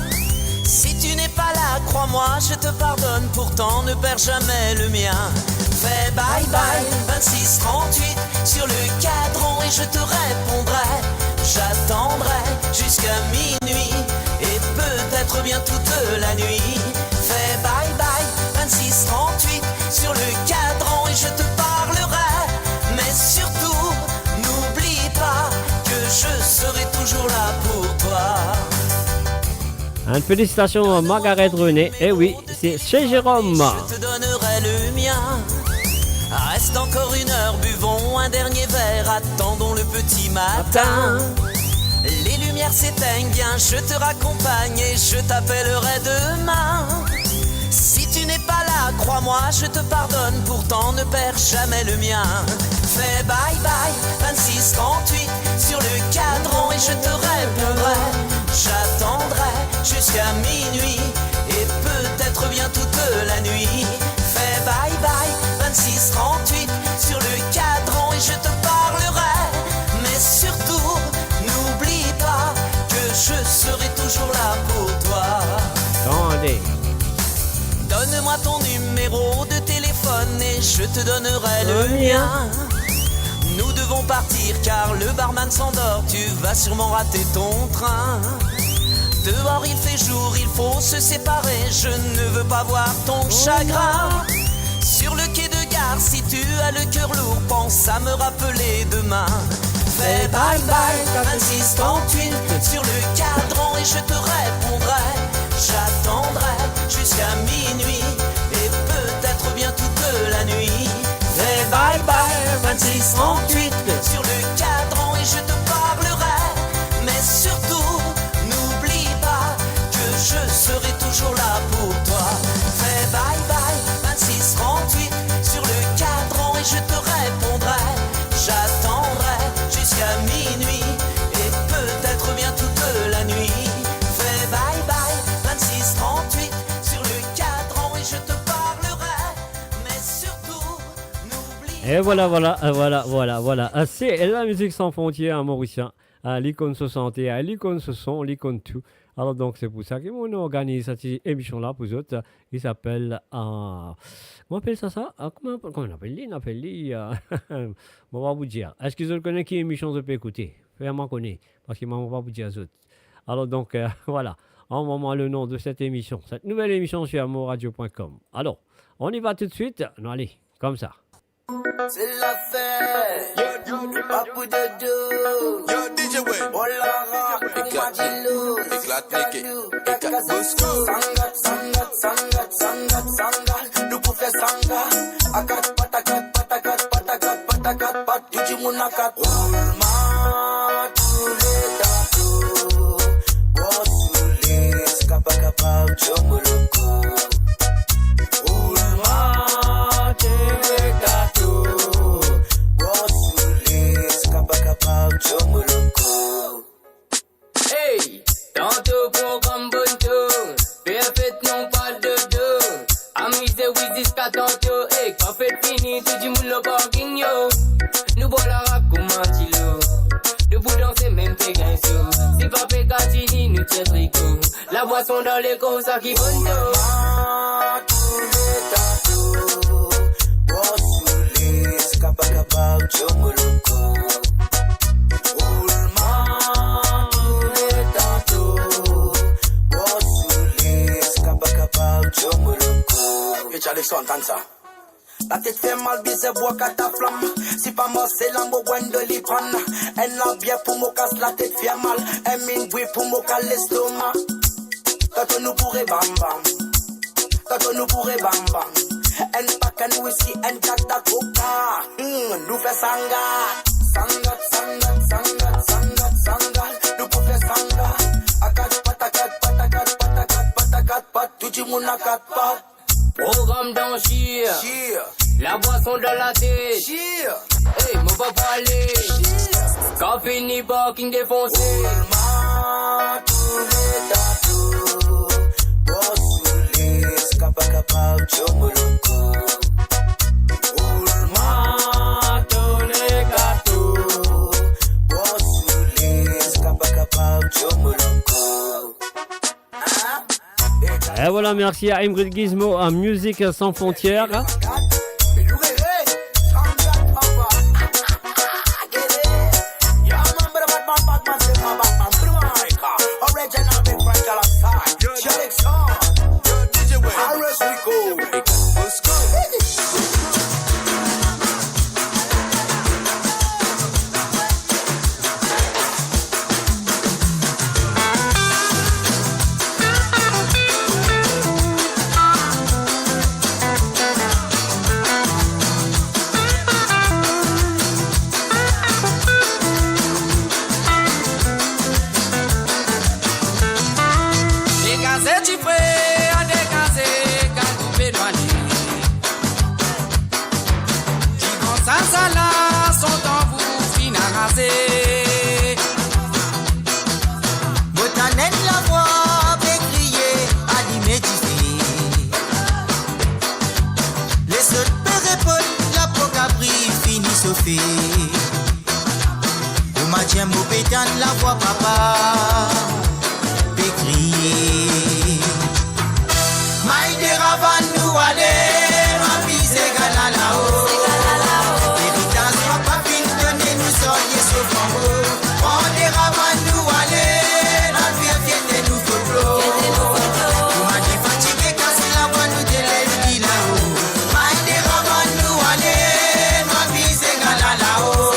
Si tu n'es pas là, crois-moi, je te pardonne, pourtant ne perds jamais le mien. Fais bye bye, 26-38 sur le cadran et je te répondrai. J'attendrai jusqu'à minuit et peut-être bien toute la nuit. Fais bye bye, 26-38 sur le cadran et je te parlerai. Mais surtout, n'oublie pas que je serai toujours là pour toi. Une félicitation à Margaret René. Eh oui, c'est chez Jérôme. Je te donnerai le mien. Reste encore une heure, buvons un dernier verre, attendons le petit matin. Les lumières s'éteignent, bien je te raccompagne et je t'appellerai demain. Si tu n'es pas là, crois-moi, je te pardonne, pourtant ne perds jamais le mien. Fais bye bye, 26-38 sur le cadran et je te répondrai. J'attendrai jusqu'à minuit et peut-être bien toute la nuit. Fais bye bye, 26-38 sur le cadran et je te parlerai. Mais surtout, n'oublie pas que je serai toujours là pour toi. Attendez. Donne-moi ton numéro de téléphone et je te donnerai le mien. Nous devons partir car le barman s'endort, tu vas sûrement rater ton train. Dehors il fait jour, il faut se séparer, je ne veux pas voir ton chagrin. Sur le quai de gare, si tu as le cœur lourd, pense à me rappeler demain. Fais bye bye, 26-38 sur le cadran et je te répondrai. J'attendrai jusqu'à minuit et peut-être bien toute la nuit. Fais bye bye, 26-38 sur le cadran et je te parlerai. Mais surtout, n'oublie pas que je serai toujours là pour toi. Fais bye bye, 26-38 sur le cadran et je te répondrai. J'attendrai jusqu'à minuit et peut-être bien toute la nuit. Fais bye bye, 26-38 sur le cadran et je te parlerai. Mais surtout, n'oublie pas. Et voilà. C'est la musique sans frontières mauricien. L'icône 60, l'icône ce son, l'icône tout. Alors donc c'est pour ça qu'on organise cette émission-là pour vous autres. Il s'appelle... comment on appelle ça comment on appelle lui on va vous dire. Est-ce que vous connaissez qui émission je peux écouter? Faites-moi connaître, parce que je ne vais pas vous dire aux autres. Alors donc, voilà. En moment le nom de cette émission. Cette nouvelle émission sur amourradio.com. Alors, on y va tout de suite. Non, allez, comme ça. C'est la fête, Papou Dodo, Yo, DJ Wayne, Olara, Madilou, éclate, éclate, Bosco. Sangat, nous pour faire sanga, akat, patakat, tuji munakat, Olma, tous les tatou, Bossoulé, skapakapa, chomoloko, Olma, les tatou, Bossoulé, skapakapa, chomoloko. Hey, tantôt pour comme bonto, perfait non pas de dos. Amusé oui jusqu'à tantôt, hey, quand fait fini, tout du monde le parking yo. Nous bois la rap comme un tilo, debout danser même fait gain so. Si pas Pécatini, nous tient tricot. La boisson dans les cons, ça qui compte. Tous les tantôt, Bossoulé, Skapakapa, Chomoloko. Roulement, tous les tantôt, Bossoulé, Skapakapa, Chomoloko. Et Charlie Son, tant ça. La tête fait mal, bise bois qu'à ta flamme. Si pas moi, c'est la mot de l'y prendre. Elle n'a bien pour me casse la tête fait mal. Elle mine bruit pour me caler l'estomac. Quand nous pourrait bam bam. Quand nous pourrait bam bam. Elle pas qu'un whisky, elle tata coca. Nous fait sangat. Sangat, sangat, sangat, sangat, sangat. Nous pour faire sangat. A quatre pattes, a quatre pattes, a quatre pattes, a quatre pattes, a quatre pattes. Tout le monde a quatre pattes. Programme dans Chir. La boisson dans la tête. Hey, mon papa aller. Café ni parking défoncé. Roulement, tous les tantôt. Bossoulé, Skapakapa, Chomoloko. Roulement, tous les gâteaux. Bossoulé, Skapakapa, Chomoloko. Et voilà, merci à Ingrid Gizmo, à Musique Sans Frontières. La voix papa peut crier. Maïdé ravan nous aller, ma fille c'est gala là-haut. Héritage papa fin donner nous sortir ce flambeau. On est ravan nous aller, la vie vient nous follow. Nous m'a dit fatigué quand c'est la voix nous délève là-haut. Maïdé ravan nous aller, ma fille c'est gala là-haut.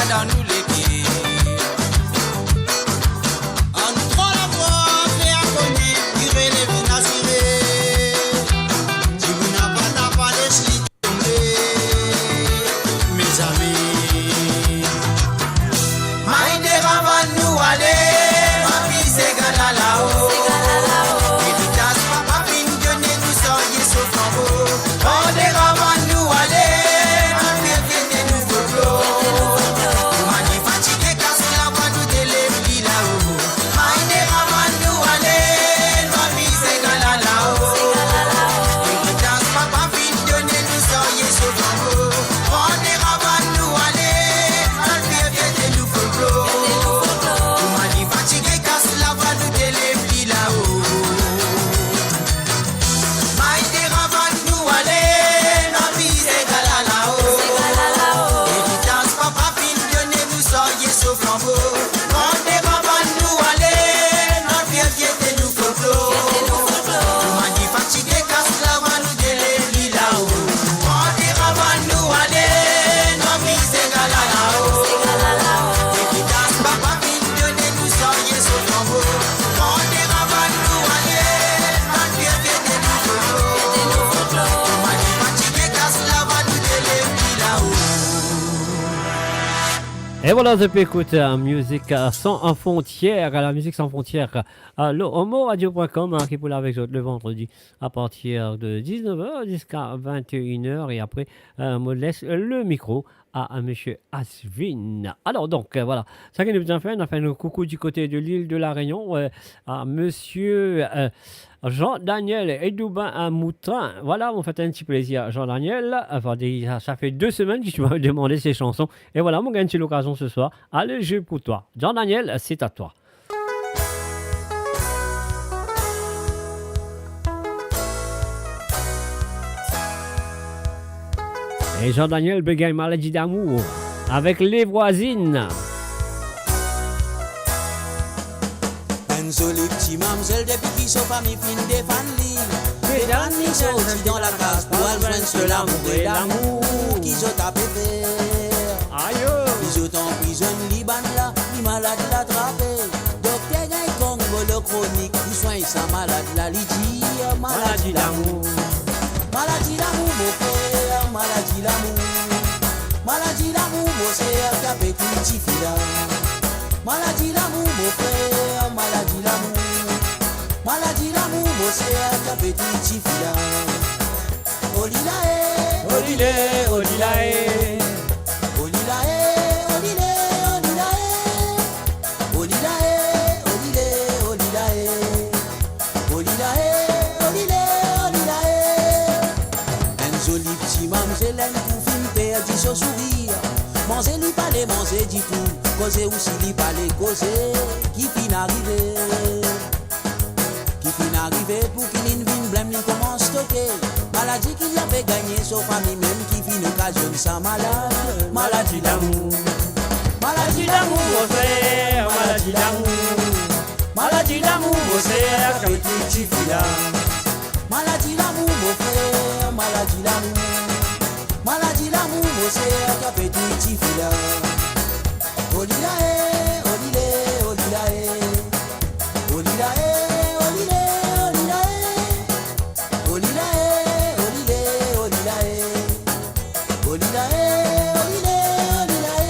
Dans nous l'équipe. En trois la voix, fait à conduire, il relève n'assuré. Si vous n'avez pas laissé tomber, mes amis. Maïdé ravan nous Et voilà, je peux écouter musique sans frontières, la musique sans frontières, le homoradio.com qui est pour là avec vous le vendredi à partir de 19h jusqu'à 21h. Et après, me laisse le micro à monsieur Asvin. Alors donc, voilà, ça qui nous a fait, on a fait un coucou du côté de l'île de la Réunion à monsieur Jean-Daniel Edouban à Moutin. Voilà, on fait un petit plaisir, Jean-Daniel. Enfin, ça fait 2 semaines que tu m'avais demandé ces chansons. Et voilà, mon gars, c'est l'occasion ce soir. Allez, jeu pour toi. Jean-Daniel, c'est à toi. Et Jean-Daniel bégaye maladie d'amour avec les voisines. Enzo les petits mamzelles depuis qu'ils sont famille fine des familles. Les derniers sortis dans la case pour joindre seul l'amour et l'amour qu'ils ont tapé faire. Aïe! Ils ont emprisonné Liban là, les malades l'attrapé. Docteur Gaï Congo le chronique, ils soignent sa malade là, il dit maladie d'amour. Maladie d'amour mon frère, maladie d'amour. Maladie d'amour mon frère, qui a fait une petite fille là. Maladie d'amour mon frère, maladie d'amour. Maladie d'amour mon frère, qui a fait une petite fille là. Olilae, olilae, olilae. Olilae, olilae, olilae. Olilae, olilae, olilae. Olilae, olilae, olilae. Un joli petit mamzelle, un coup fin perdu son sourire. Manger lui parler, manger du tout. Causer aussi lui parler, causer. Qui fin arrivé. Qui fin arrivé pour qu'il ne vienne blême, il commence à stocker. Maladie qu'il avait gagné, son famille même qui fin occasionne sa malade. Maladie d'amour. Maladie d'amour, mon frère. Maladie d'amour. Maladie d'amour, mon frère. Comme tout petit fila. Maladie d'amour, mon frère. Maladie d'amour. Maladie d'amour, mon frère. Comme tout petit fila. Olilae, olilae, olilae. Olilae, olilae, olilae. Olilae, olilae, olilae. Olilae, olilae, olilae.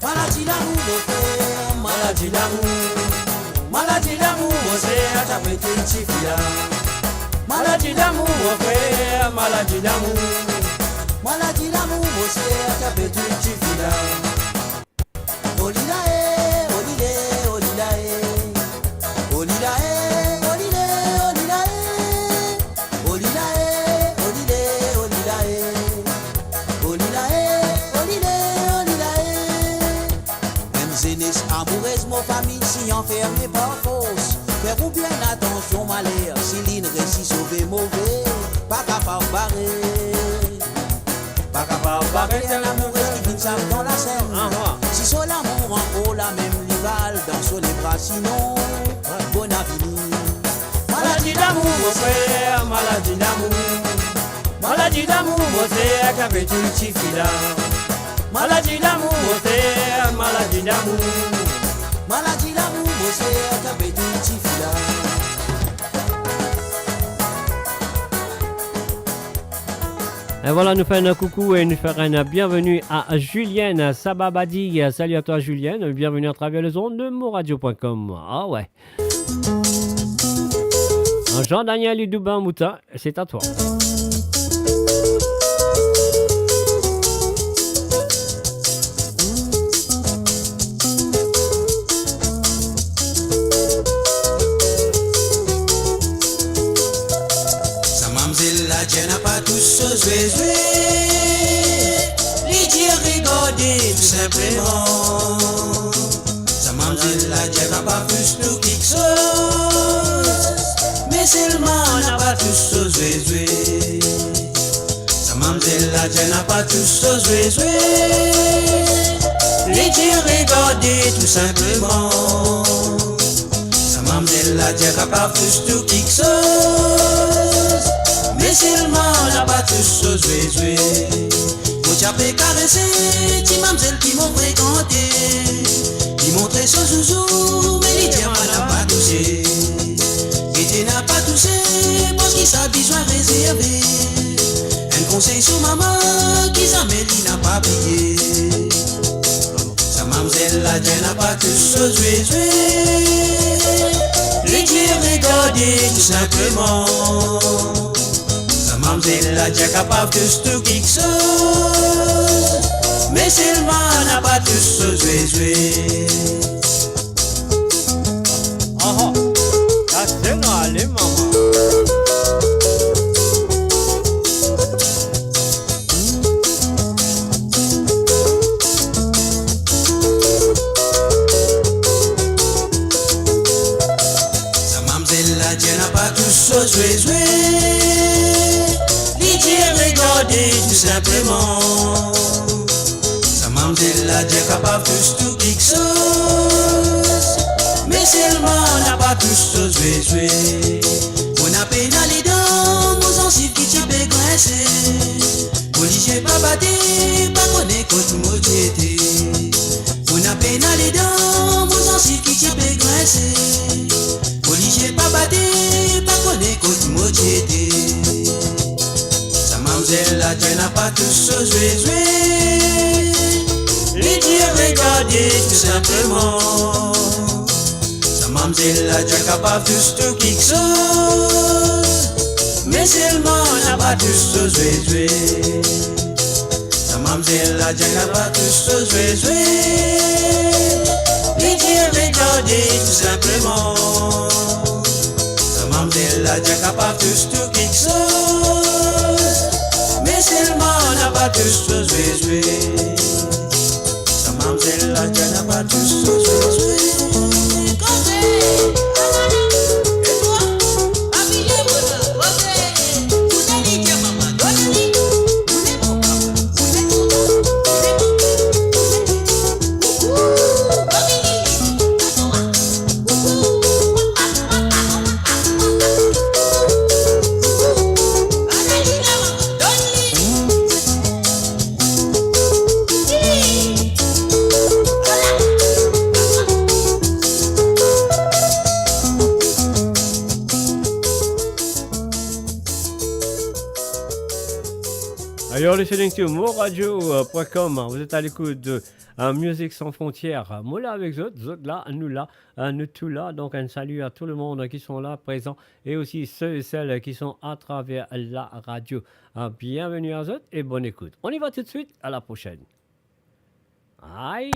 Maladie d'amour, mon frère, maladie d'amour. Maladie d'amour, mon frère, t'as pété une petite fille là. Maladie d'amour, mon frère, maladie d'amour. Maladie d'amour, mon frère, t'as pété une petite fille là. Olilae, olilae, olilae. Olilae, olilae, olilae. Olilae, olilae, olilae. Olilae, olilae, olilae. Même jeunesse amoureuse, mon famille, si enfermée par force. Faire ou bien attention, malheur, si l'ine réussit sauver mauvais. Pas capable barrer. Pas capable barrer, c'est l'amoureuse qui vient dans la scène. Si c'est l'amour en haut, la même rival, dans son les bras, sinon, bon avenir. Maladie d'amour, mon frère, maladie d'amour. Maladie d'amour, mon frère, qui avait une petite fille là. Maladie d'amour, mon frère, maladie d'amour. Maladie d'amour, mon frère, qui avait une petite fille là. Et voilà, nous faisons un coucou et nous faisons un bienvenue à Julienne Sababadi. Salut à toi Julienne, bienvenue à travers les ondes de moradio.com. Ah ouais. Jean-Daniel Idouban Moutin, c'est à toi. Dieu n'a pas tous ce zoué. Les dieux regardez tout simplement. Sa mamzelle la Dieu n'a pas plus tout quelque chose. Mais seulement n'a pas tous ce zoué. Sa mamzelle la Dieu n'a pas tous ce zoué. Les dieux regardez tout simplement. Sa mamzelle la Dieu n'a pas plus tout quelque chose. Mais seulement la pas tous ce zoué. Chapé caressé, ti mamzelle qui m'ont fréquenté. Il montrait son zouzou, mais il tient pas n'a pas touché. Et tu n'as pas touché, parce qu'il s'ha besoin réservé. Un conseil sur maman, qui s'amène, il n'a pas plié. Sa mamzelle la tienne n'a pas tous ce joué. Les tirs regardez tout simplement. Mamzelle la dia capable de tout quelque chose, mais seulement n'a pas tout ce joué. Oh, ça c'est allez maman. Sa mamzelle la dia n'a pas tout ce joué. Regardez tout simplement. Sa mamzelle la dia capable de tout quelque chose, mais seulement n'a pas tout ce joué. On a peine à les dents, nous en si qui t'y peut grincer. Policier pas batté, pas connaît contre moi j'étais. On a peine à les dents, nous en si qui t'y peut grincer. Policier pas batté, pas connaît contre moi j'étais. Mamzelle la tienne n'a pas tout ce joué. Les dire regardez tout simplement. Sa mamzelle la tienne capable de tout quelque chose, mais seulement n'a pas tout ce joué. Sa mamzelle la tienne n'a pas tout ce joué. Les dire regardez tout simplement. Sa mamzelle la tienne capable de tout quelque chose, mais seulement n'a pas tous ce joué. Sa mamzelle la tienne n'a pas tous ce joué. Et toi, habillez-vous là, vous allez dire maman, donnez-lui. Vous êtes mon papa, vous êtes mon You're listening to moradio.com. Vous êtes à l'écoute de Musique sans frontières. Moi là avec eux là, nous tous là. Donc un salut à tout le monde qui sont là présents et aussi ceux et celles qui sont à travers la radio. Bienvenue à eux et bonne écoute. On y va tout de suite. À la prochaine. Aïe.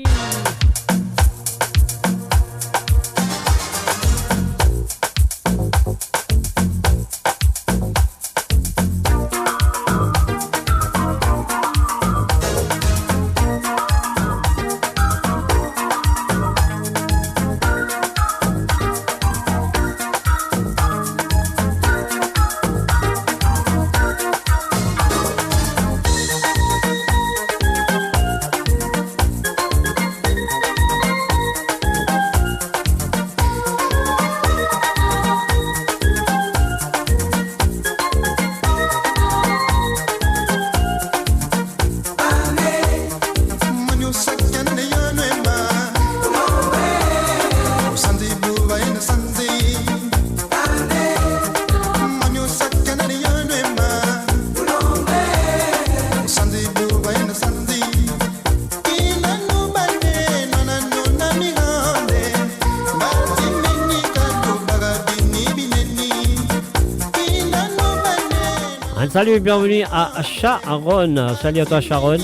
Salut et bienvenue à Sharon. Salut à toi Sharon.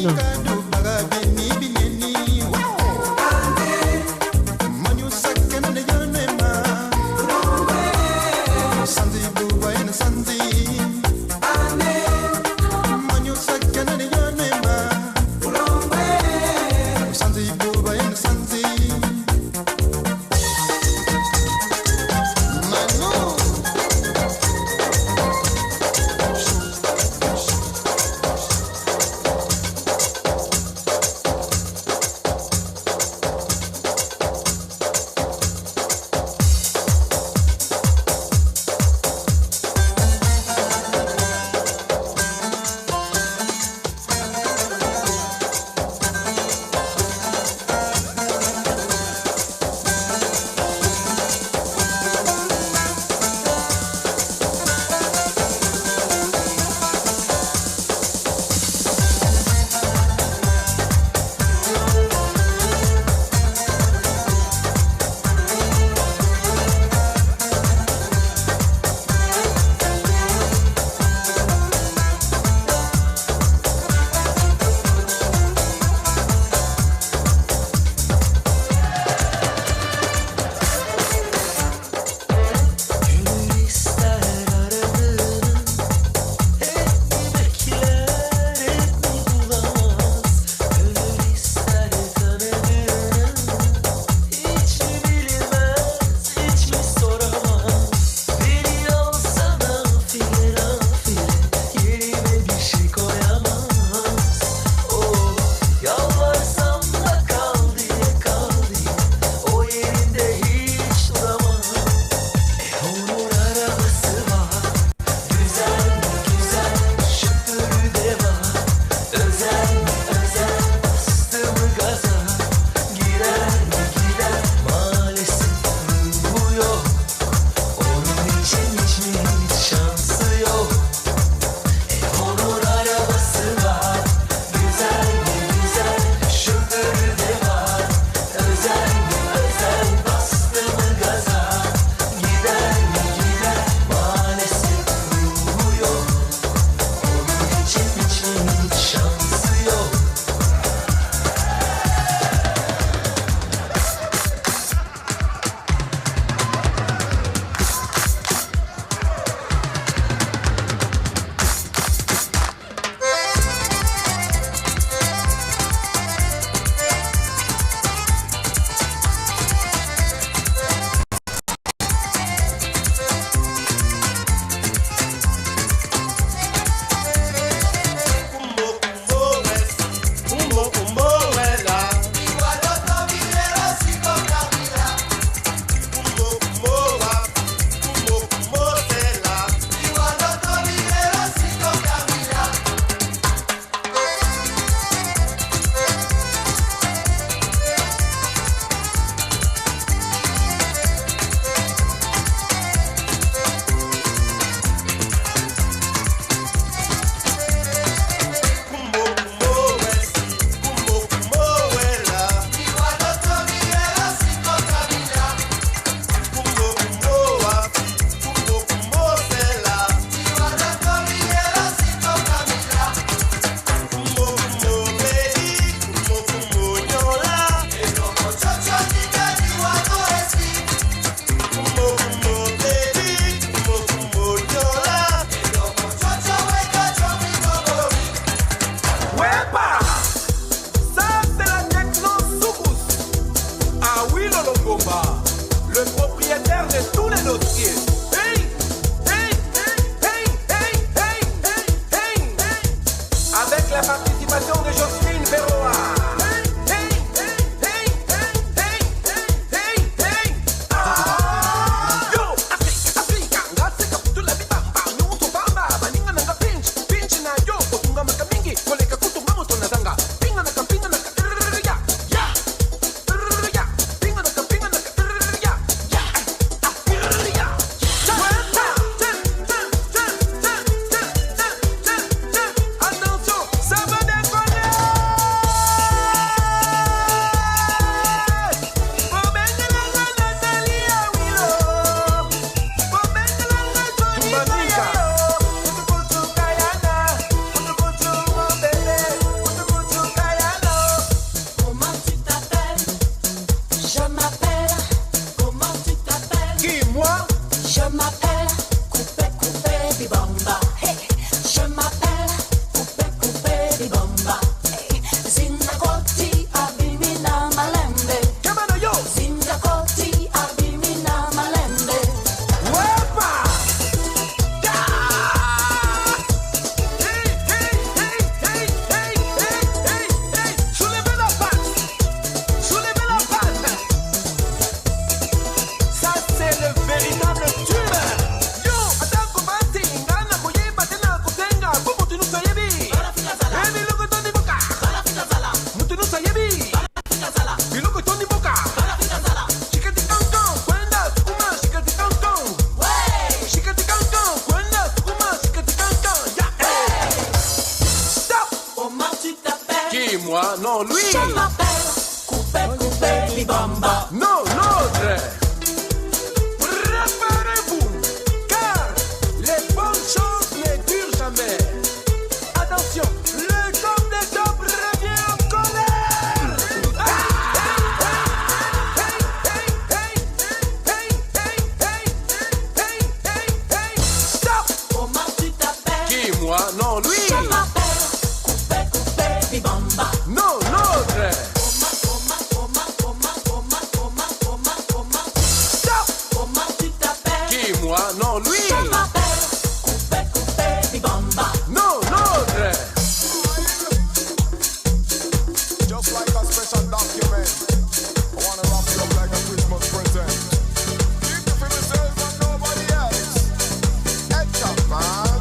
moi, non, lui. Je m'appelle Coupé, Bibamba. Non, l'autre. Préparez-vous, car les bonnes choses ne durent jamais. Attention, le top des tops revient en colère. Stop. Comment tu t'appelles? Qui, moi, non, lui. Je m'appelle Coupé, Bibamba. Non, l'autre. Stop. Comment tu t'appelles? Qui, moi, non, lui. Je m'appelle Coupé, Bibamba. Non, l'autre. Just like a special document, I wanna wrap it up like a Christmas present. Keep it for myself and nobody else. Heads up, man.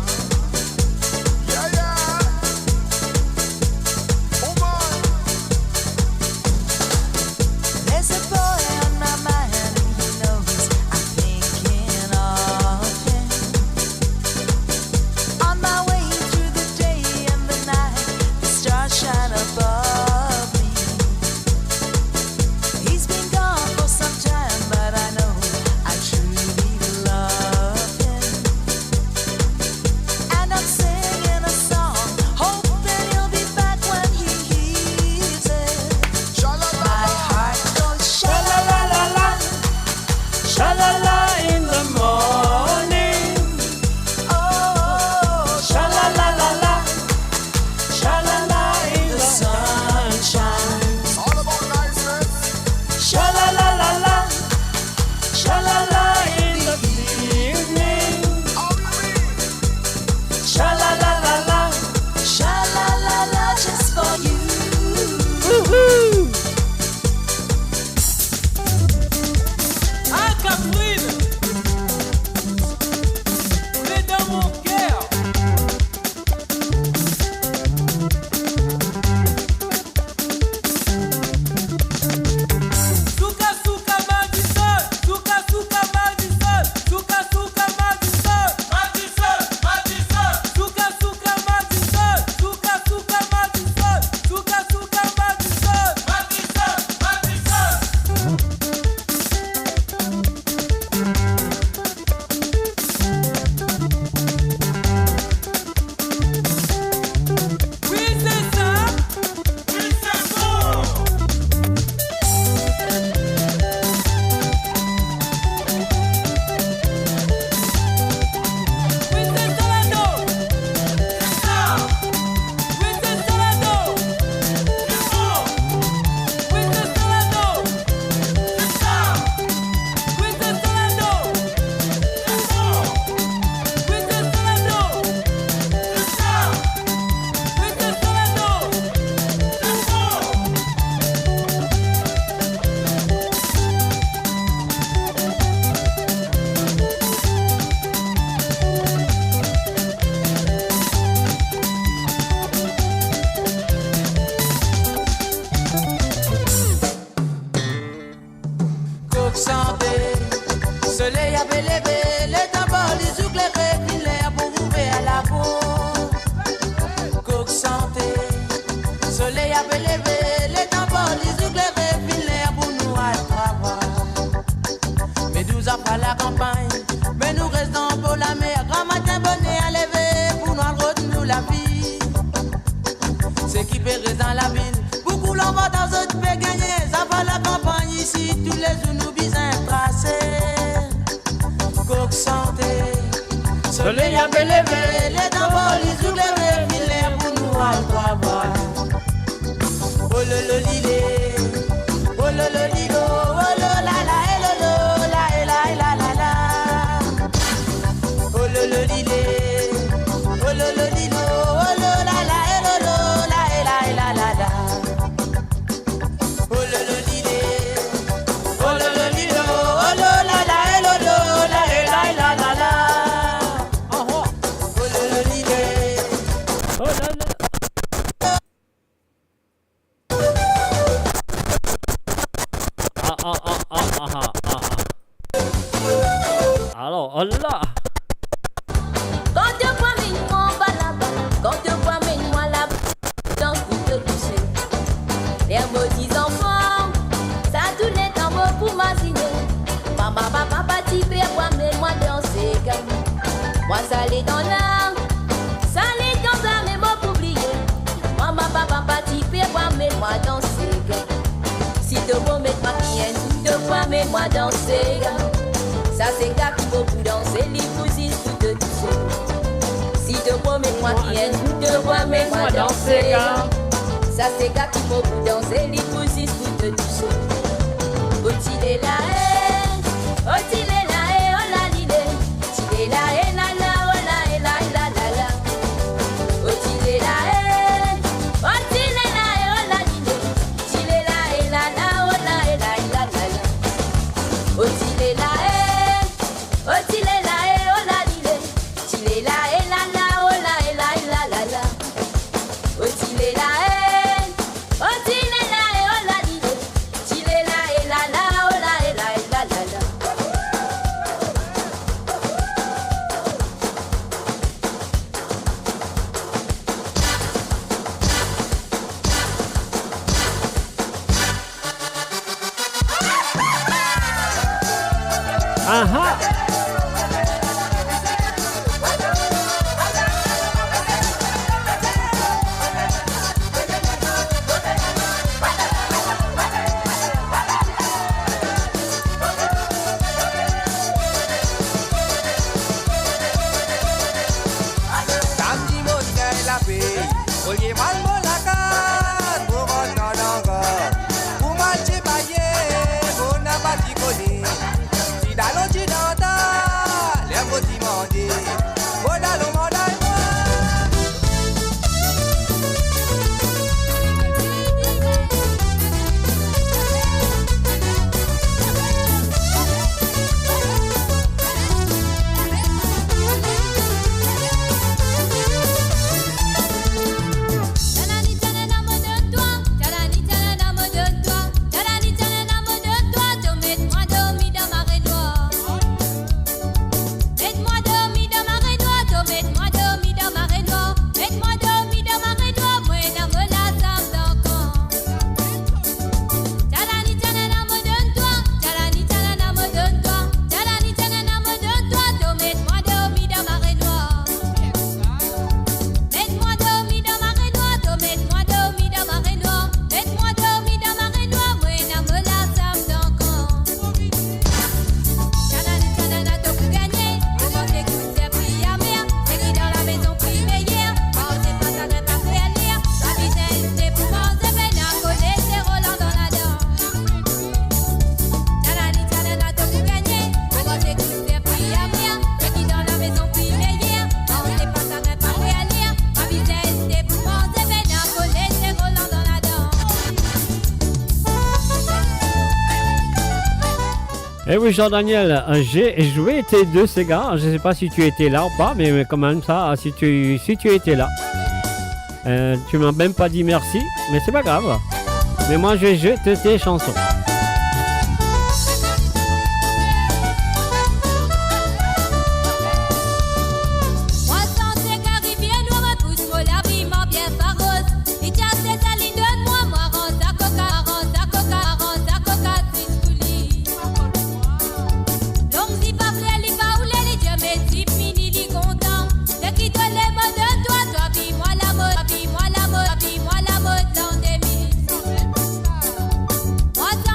Yeah, yeah. Woman. There's a boy on my mind, he knows I'm thinking of him. On my way through the day and the night, the stars shine above me. He's been gone for some time, but I know I truly love him. And I'm singing a song, hoping he'll be back when he hears it. My heart goes sha-la-la-la-la, Sha-la-la in the morning. oh, Sha-la-la-la-la, sha-la-la in the sunshine. All about niceness. Sha-la-la-la-la, sha-la-la in the evening. How you mean? Sha-la-la-la-la. Sha-la-la-la, just for you. Woohoo! Ah, Catherine, t'es dans mon cœur. Souka, souka, Madison. Souka, souka, Madison. Souka, souka, Madison. Madison, Madison. Souka, souka, Madison. Souka, souka, Madison. Souka, souka, Madison. Madison, Madison. Oui, c'est ça. Oui, c'est bon. Oui, c'est Solano. C'est ça. Oui, c'est Solano. C'est bon. Oui, c'est Solano. C'est ça. Oui, c'est Solano. C'est bon. Oui, c'est Solano. C'est ça. Oui, c'est Solano. C'est bon. Coq santé, soleil a levé, les tambours, les éclairés, filaires pour ouvrir à la peau. Coq santé, soleil a levé, les tambours, les éclairés, filaires pour nous à travail. Mais 12 ans pas la campagne, mais nous restons pour la mer. Grand matin bonnet à lever, pour nous retenir la vie. C'est qui peut rester dans la ville, beaucoup l'on va dans autres peut gagner. Ça va la campagne ici, tous les jours nous bisons tracés. Coq santé, soleil a levé, les tambours, les éclairés, filaires pour nous à travail. Oh le lilé, oh le lilo, oh le la la, et le la, et la, et la la la. Oh le lilé, oh le lilo, oh le la la, et le la, et la, et la la la. Oh le lilé, oh le lilo, oh le la la, et le la, et la, et la la la. Oh le lilé, Oh là là. Alors, oh là. salé dans l'art, salé dans un mes mots pour oublier. Maman, papa, pati, père, mets-moi danser. Si te vois mettre ma cliente, te vois mets-moi danser. Ça c'est gars qui faut vous danser, les cousines tout de douceur. Si te vois mettre ma cliente, te vois mets-moi danser. Ça c'est gars qui faut vous danser, les cousines tout de douceur. Oh-il est là, oh-il est là, oh la l'idée. Tu es là, la la, oh la la la la la. Oh-il est là, oh-il est là, oh la l'idée. Tu es là, la la, oh la la la la la. Oh-il est là, oh-il est là, oh la l'idée. Tu es là, la la, oh la la la la la. Oh-il est là, oh-il est là, oh la l'idée. Tu es là, la la, oh la la la la la. Aha! Samedi motel la paix, Olivier Malmolaka, pour un nananga, pour marcher baillé, pour n'a pas d'y connaître. Si dans tu n'entends, les mots t'y mandent, pour dans le monde à moi. Talani talana mot de toi, talani talana mot de toi, talani talana mot de toi, te mets-moi dormi dans ma rédoire. Mets-moi dormi dans ma rédoire, te mets-moi dormi dans ma rédoire, mets-moi dormi dans ma rédoire, moi n'a me la same d'encore. Talani talana mot de toi, talani talana mot de toi, talani talana mot de toi, te mets-moi dormi dans ma rédoire. Mets-moi dormi dans ma rédoire, to mets-moi dormi dans ma rédoire, mets-moi dormi dans ma rédoire, moi n'a me la same d'encore. Talani talana to pour gagner, comment t'écoutes c'est pris à mer, c'est qui dans la maison pris meilleur, quand c'est pas ça n'est pas fait à lire, la vitesse c'est pour manger, ben à connaître c'est Roland dans la dent. Talani talana to pour gagner, comment t'écoutes c'est pris à mer, c'est qui dans la maison pris meilleur, quand c'est pas ça n'est pas fait à lire, la vitesse c'est pour manger, ben à connaître c'est Roland dans la dent. Eh oui, Jean-Daniel, j'ai joué tes deux Sega. Je ne sais pas si tu étais là ou pas, mais quand même ça, si tu étais là. Tu m'as même pas dit merci, mais c'est pas grave. Mais moi, je vais jouer tes chansons. Moi sans ces rivières noires, ma pousse moi la vie m'a bien farose. Il tient ses salines de moi, moi rends ta coca, c'est souli. L'homme si pas plaît, li pas ou les dieux, mais si fini, li content. De qui te les mots de toi, toi, vis-moi la mode, vis-moi la mode, vis-moi la mode, l'endémie. Moi ça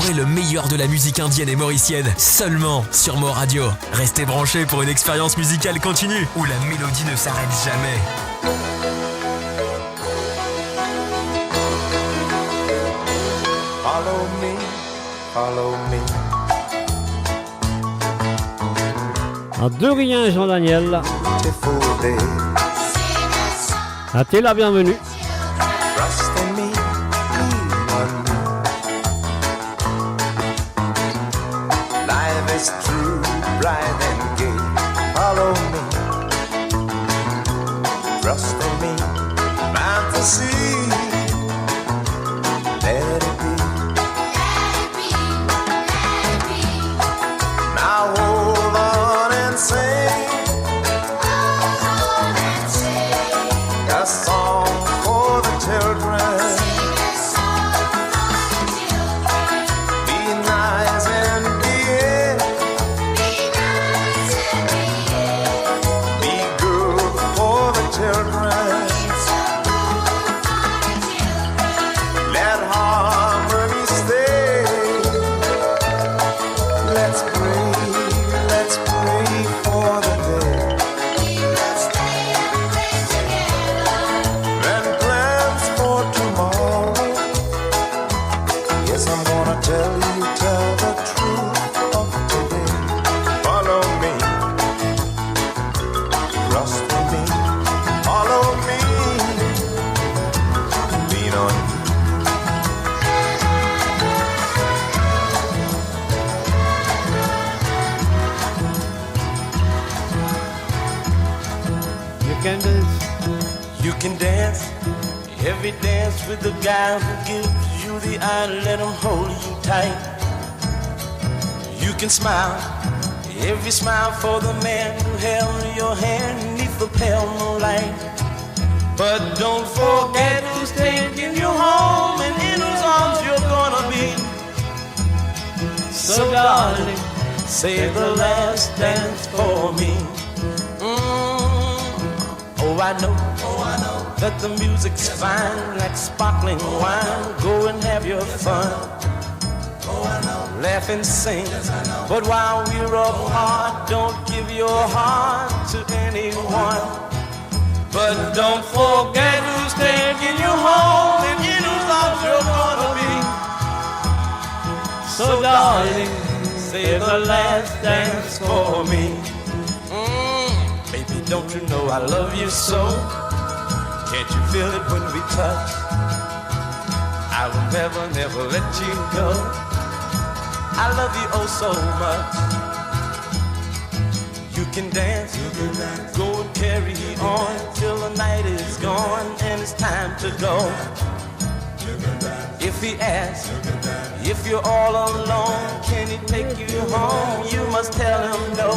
découvrez le meilleur de la musique indienne et mauricienne, seulement sur Mo Radio. Restez branchés pour une expérience musicale continue, où la mélodie ne s'arrête jamais. Follow me, follow me. De rien, Jean-Daniel. Ah, t'es la bienvenue. Trust in me, lean on me. Life is true, bright and gay. Follow me. Trust in me, fantasy. Let it be. Now hold on and sing. A song for the children. Be nice and behave. Be good for the children. Let harmony stay. Let's pray for the day. And plans for tomorrow. Yes, I'm gonna tell the truth of today. Follow me, trust in me. Follow me, lean on me. You can dance. You can dance, every dance with the guy who gives you the eye, let him hold you tight. You can smile, every smile for the man who held your hand neath the pale moonlight. But don't forget who's taking you home and in whose arms you're gonna be. So darling, save the last dance for me. Oh, I know that the music's fine, like sparkling wine. Go and have your fun, laugh and sing. But while we're apart, don't give your heart to anyone. But don't forget who's taking you home and in whose arms you're gonna be. So darling, save the last dance for me. Baby, don't you know I love you so? Can't you feel it when we touch? I will never, never let you go. I love you oh so much. You can dance, go and carry on till the night is gone and it's time to go. If he asks, if you're all alone, can he take you home? You must tell him no.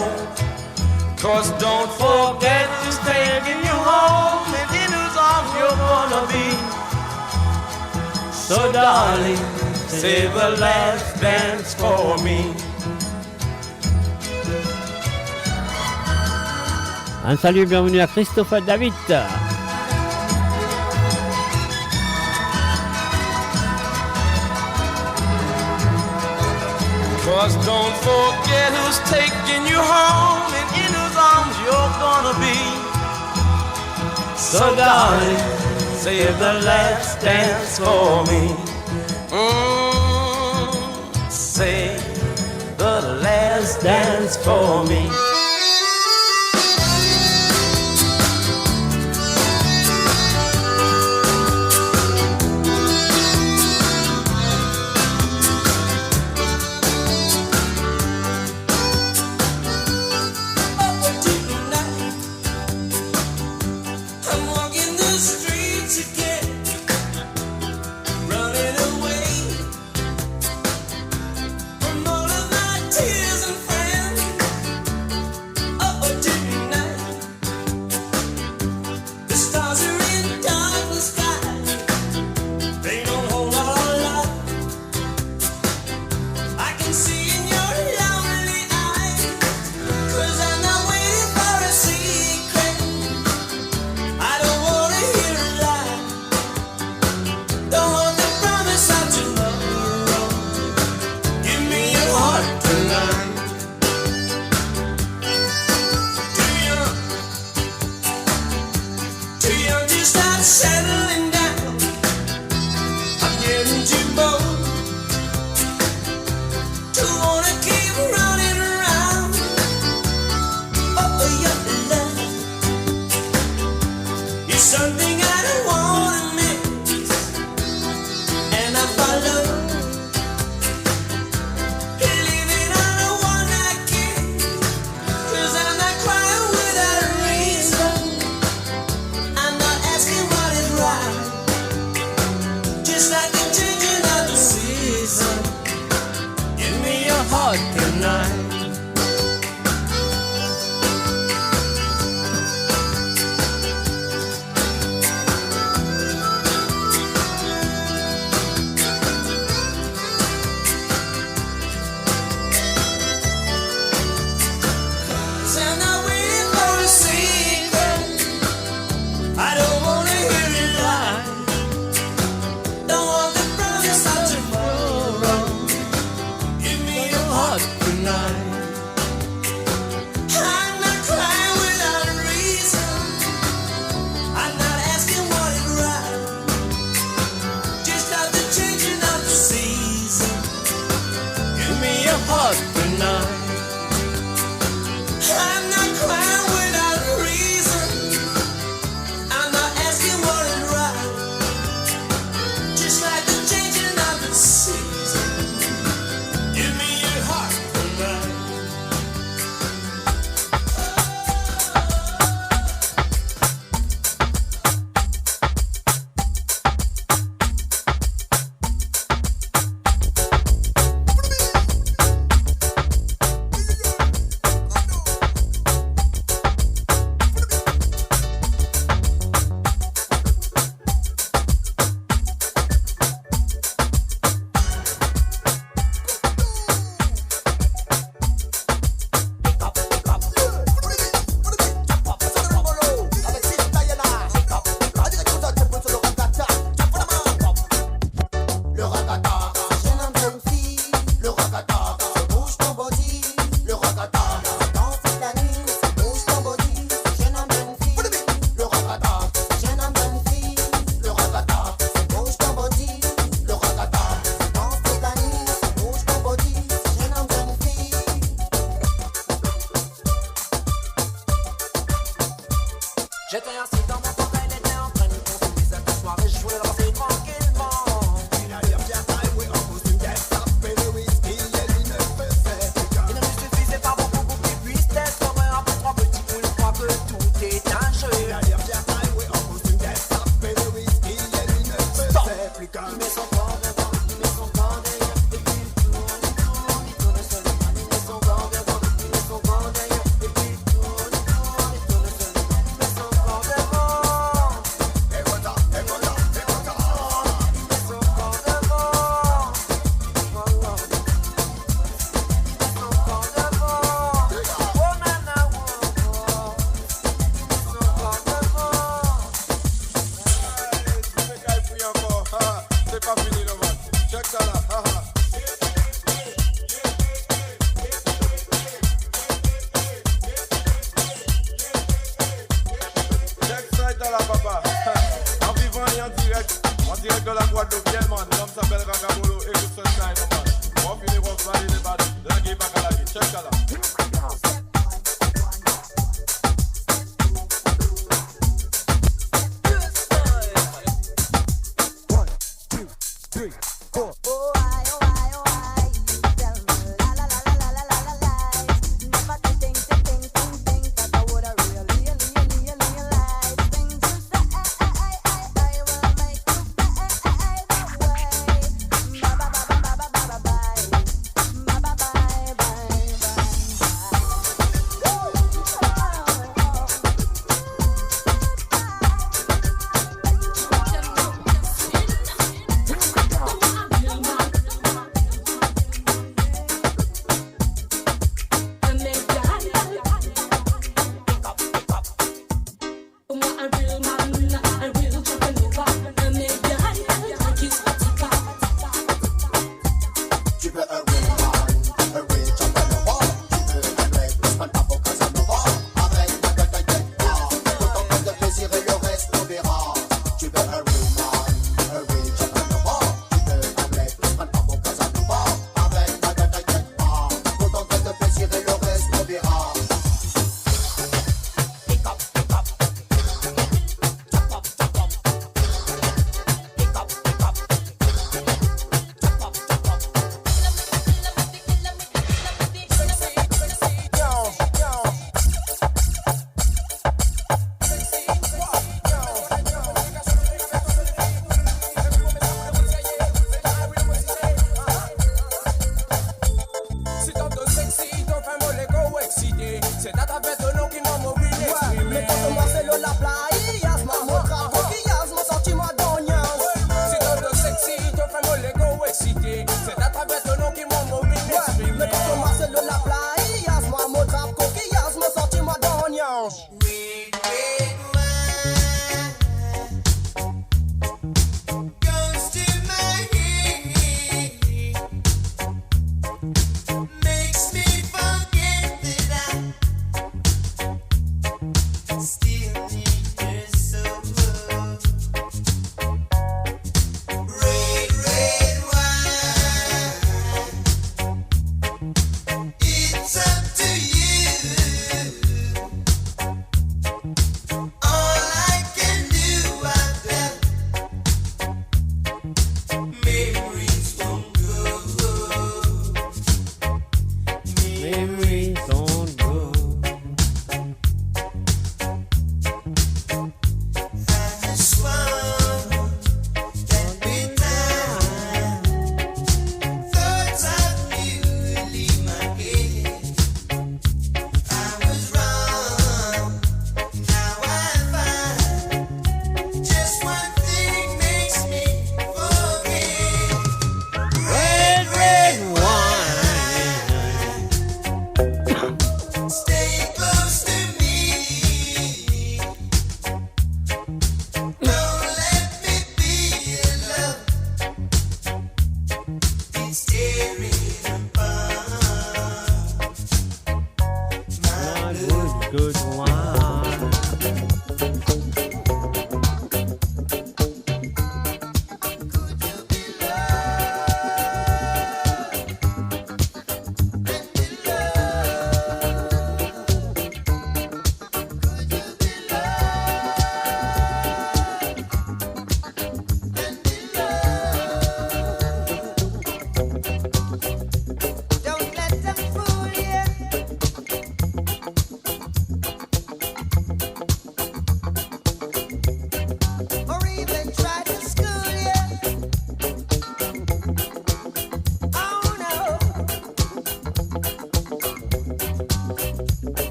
'Cause don't forget who's taking you home and in whose arms you're gonna be. So darling, save the last dance for me. Un salut, bienvenue à Christophe David. 'Cause don't forget who's taking you home and in whose arms you're gonna be. So darling, save the last dance for me. Save the last dance for me. Tears and friends something I don't wanna miss, and I follow. Believing I'm the one that cares, 'cause I'm not crying without a reason. I'm not asking what is right, just like the changing of the season. Give me your heart tonight.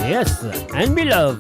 Yes, and be love.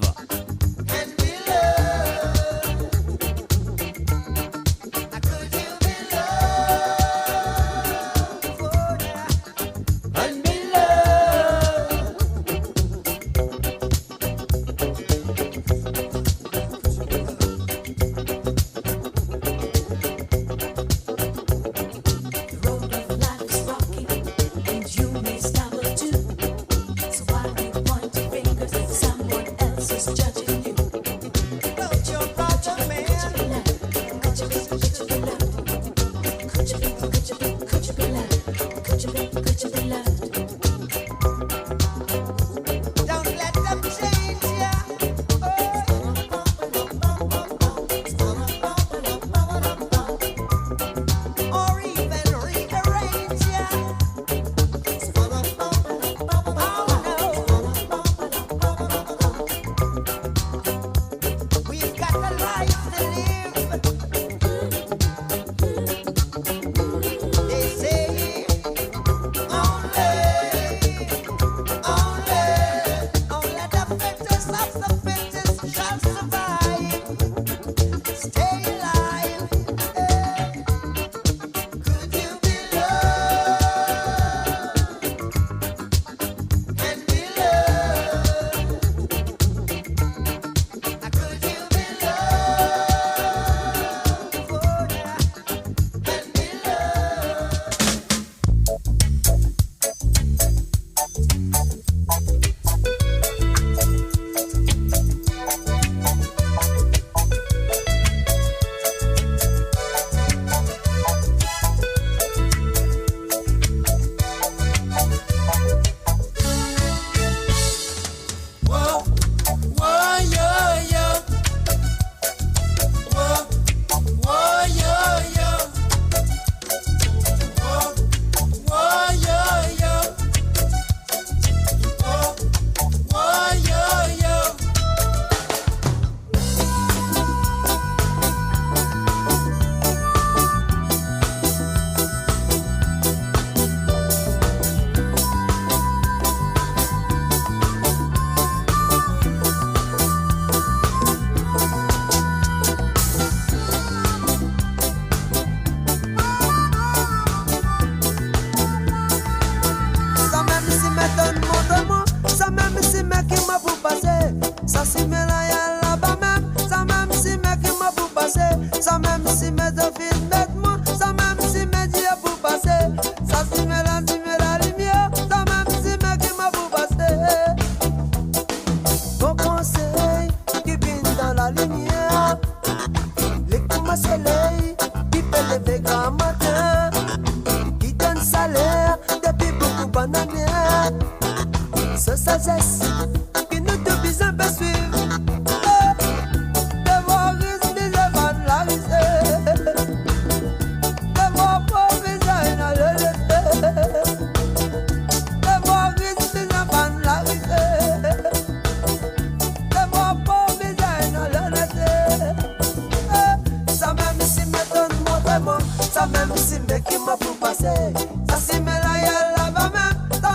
Ça même si me qui m'a pour passer. Ça si me la y'a là-bas même.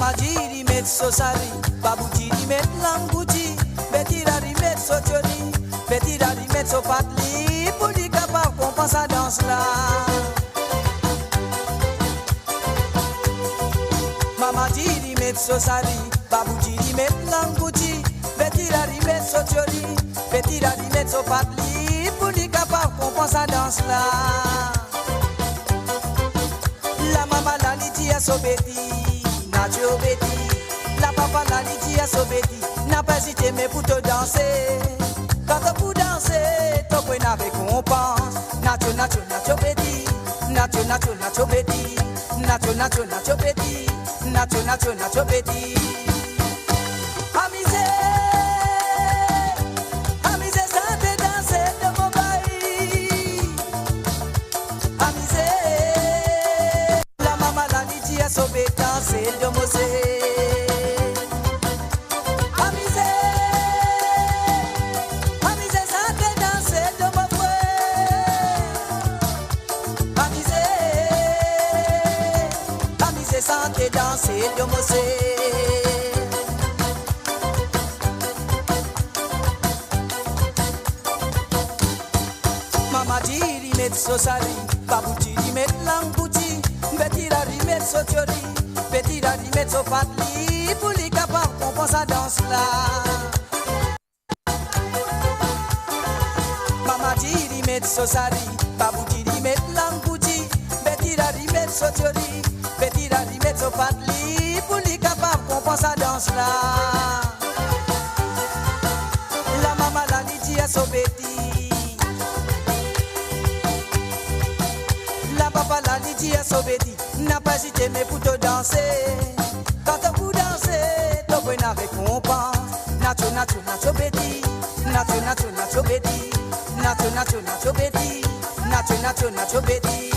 Mama diri met sosari, babu diri met languti, betira di met sotiori, betira di met sopatli, pour di capable qu'on pense à danse là. Mama diri met sosari, babu diri met languti, betira di met sotiori, betira di met sopatli, pour di capable qu'on pense à danse là. La mama la liti a sobeti, na chobeti. La papa la liti a sobeti, n'a pas hésité mais pour te danser. Quand tu pour danser, tu peux n'a récompense. Nacho nacho nacho beti, nacho nacho nacho beti, nacho nacho nacho beti, nacho nacho nacho beti. Amusez, amusez ça de danser de mon bail. Amusez. Sobe danser de mose. Amusez, amusez ça te danser de mon frère. Amusez, amusez ça te danser de mose. Mama diri met sosari, babu diri met languti. Betira rimet sotiori, betira rimet sopatli, pour les capables qu'on pense à danse là. Mama di rimet sosari, babu di rimet languti, betira rimet sotiori, betira rimet sopatli, pour les capables qu'on pense à danse là. La mama la liti a sobeti. La papa la liti a sobeti, n'a pas hésité mais pour te danser. Quand tu pour danser, tu peux n'a récompense. Nacho nacho nacho beti, nacho nacho nacho beti, nacho nacho nacho beti, nacho nacho nacho beti.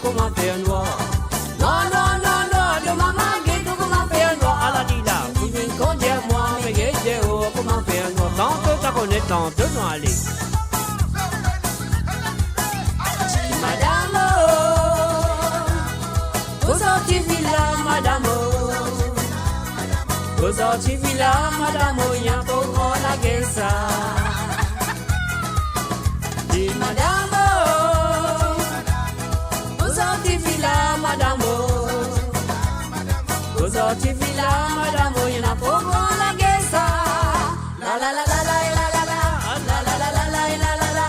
comment faire noir. Non, non, non, non, de maman, guide comment faire noir. À la dila, vous venez conduire moi, mais guide comment faire noir. Tantôt, t'as connais, tantôt, non, allez. Madame, vous sortez villa, madame. Vous sortez villa, madame, y'a pas grand la guessa. Dis madame, vous sortez villa, madame. Vous sortez villa, madame, y'a pas grand la guessa. La la la la la la la la la la la la la la la la.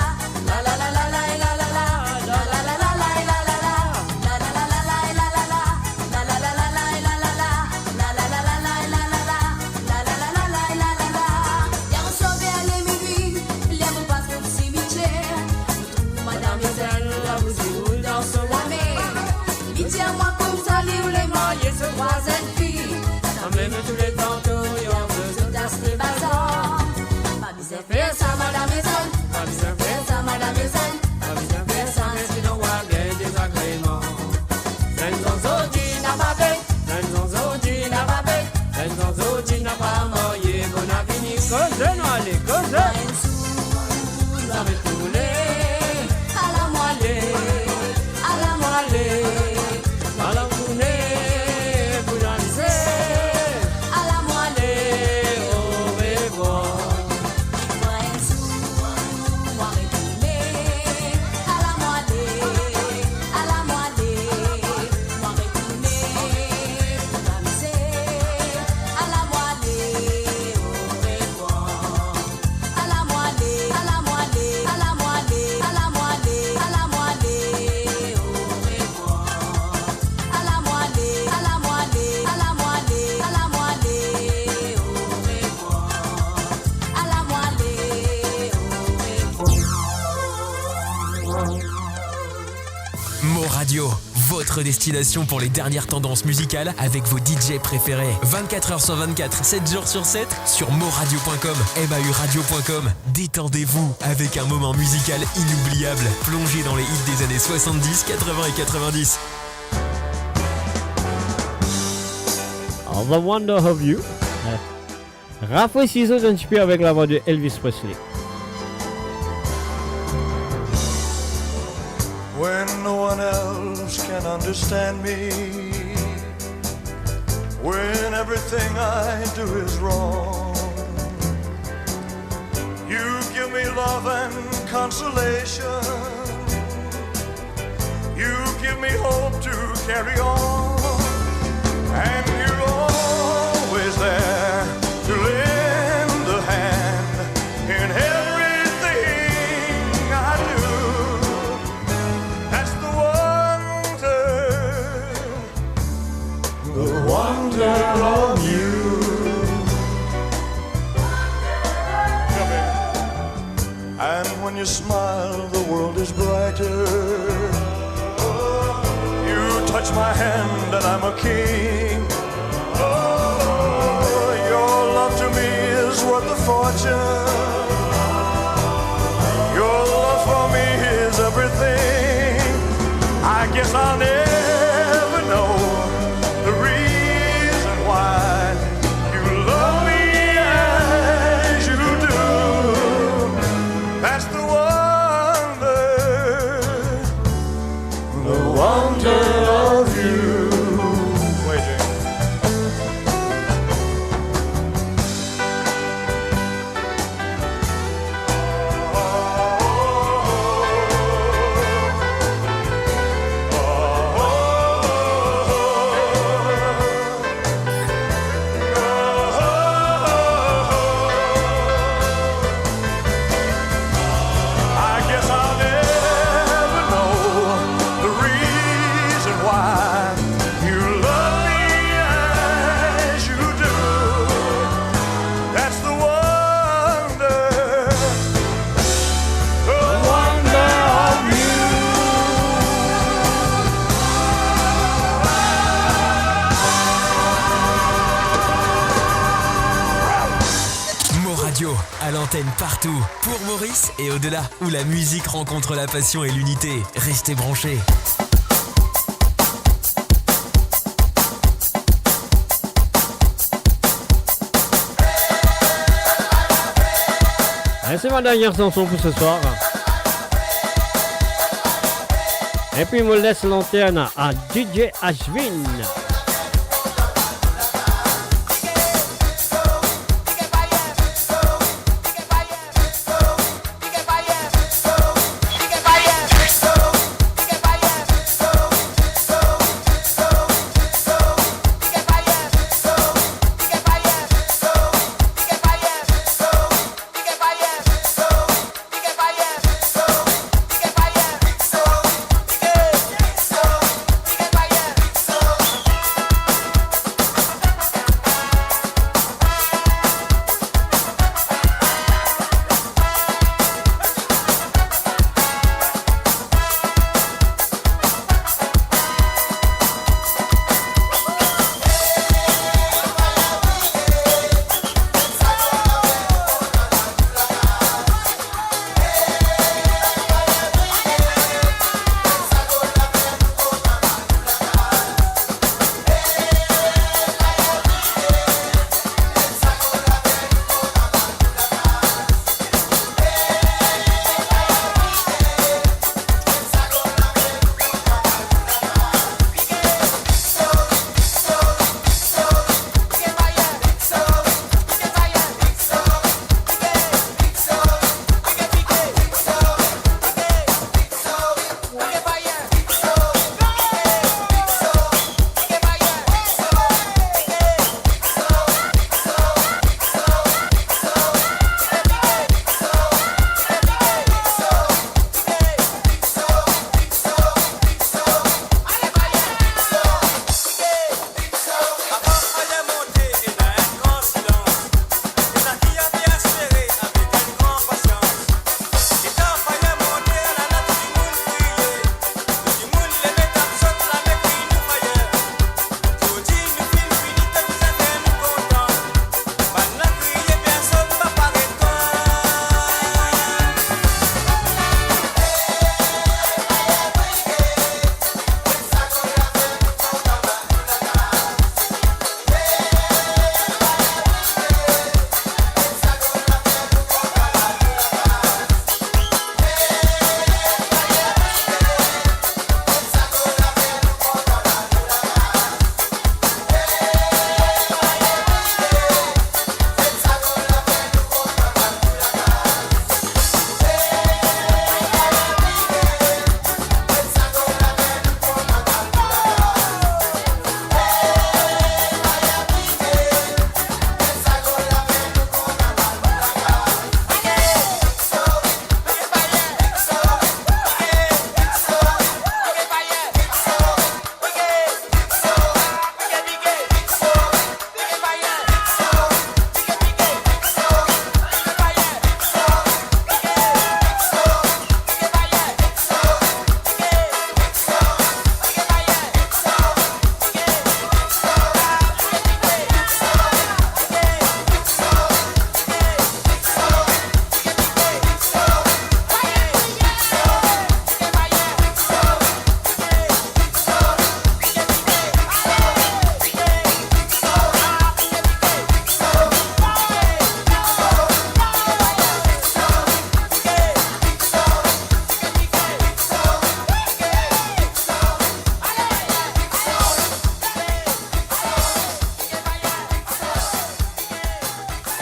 Même tous les tantôt, y'a besoin d'acheter bazar. Pas besoin de faire ça, madame et son. Pas besoin de faire ça, madame et son. Pas besoin de faire ça, mais si l'on voit bien des agréments. Zenzonzodi n'a pas fait, Zenzonzodi n'a pas fait, Zenzonzodi n'a pas marié, qu'on a fini. Cause non, allez, cause. Ça va tourner à la moellée, à la moellée, à la moellée. Radio, votre destination pour les dernières tendances musicales avec vos DJ préférés. 24h sur 24, 7 jours sur 7 sur moradio.com, mauradio.com. Détendez-vous avec un moment musical inoubliable, plongé dans les hits des années 70, 80 et 90. The Wonder of You. Rafraîchissez un petit peu avec la voix de Elvis Presley. When no one else can understand me, when everything I do is wrong, you give me love and consolation, you give me hope to carry on, and you're always there to lend a hand in everything I do. The wonder of you. And when you smile, the world is brighter. You touch my hand and I'm a king. Oh, your love to me is worth a fortune. Your love for me is everything. I guess I'll never know the reason why you love me as you do. That's the wonder of you. Waiting. À l'antenne partout, pour Maurice et au-delà, où la musique rencontre la passion et l'unité. Restez branchés. C'est ma dernière chanson pour ce soir. Et puis, me laisse l'antenne à DJ Ashwin.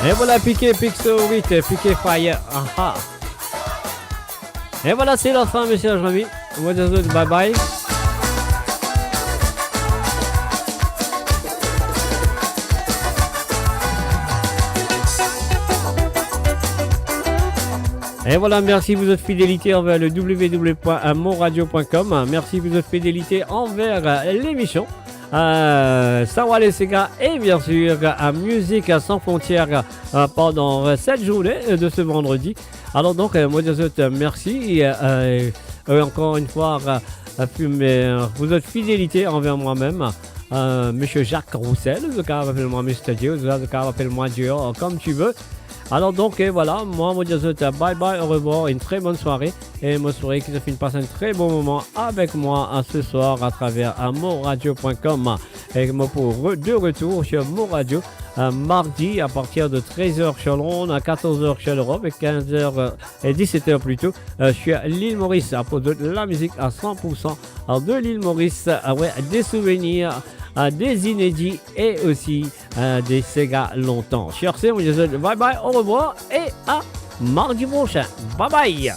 Et voilà, Piqué Pixo 8, Piqué Fire. Aha. Et voilà, c'est la fin, mes chers amis. Moi, je vous dis bye bye. Et voilà, merci pour votre fidélité envers le www.monradio.com. Merci pour votre fidélité envers l'émission. Sawale Sega et bien sûr à Musique sans frontières pendant cette journée de ce vendredi. Alors donc, moi je vous merci encore une fois pour votre fidélité envers moi-même. Monsieur Jacques Roussel, le cas appelle-moi Mr. Dio, le cas appelle-moi Dio, comme tu veux. Alors donc voilà, moi je vous dis bye bye, au revoir, une très bonne soirée et moi souhaite que vous passez un très bon moment avec moi ce soir à travers monradio.com et moi pour de retour sur Mon Radio mardi à partir de 13h sur Londres, à 14h sur l'Europe et 15h et 17h plutôt sur l'île Maurice. À propos de la musique à 100% de l'île Maurice, ouais, des souvenirs, des inédits et aussi des Sega longtemps. Sur ce, on vous dit bye bye, au revoir et à mardi prochain. Bye bye.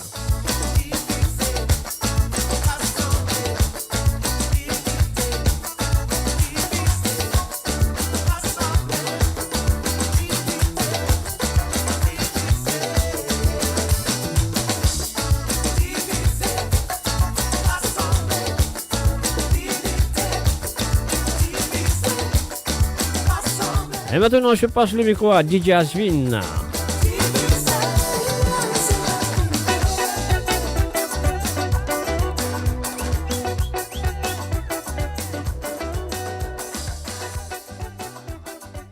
Et maintenant, je passe le micro à DJ Aswin.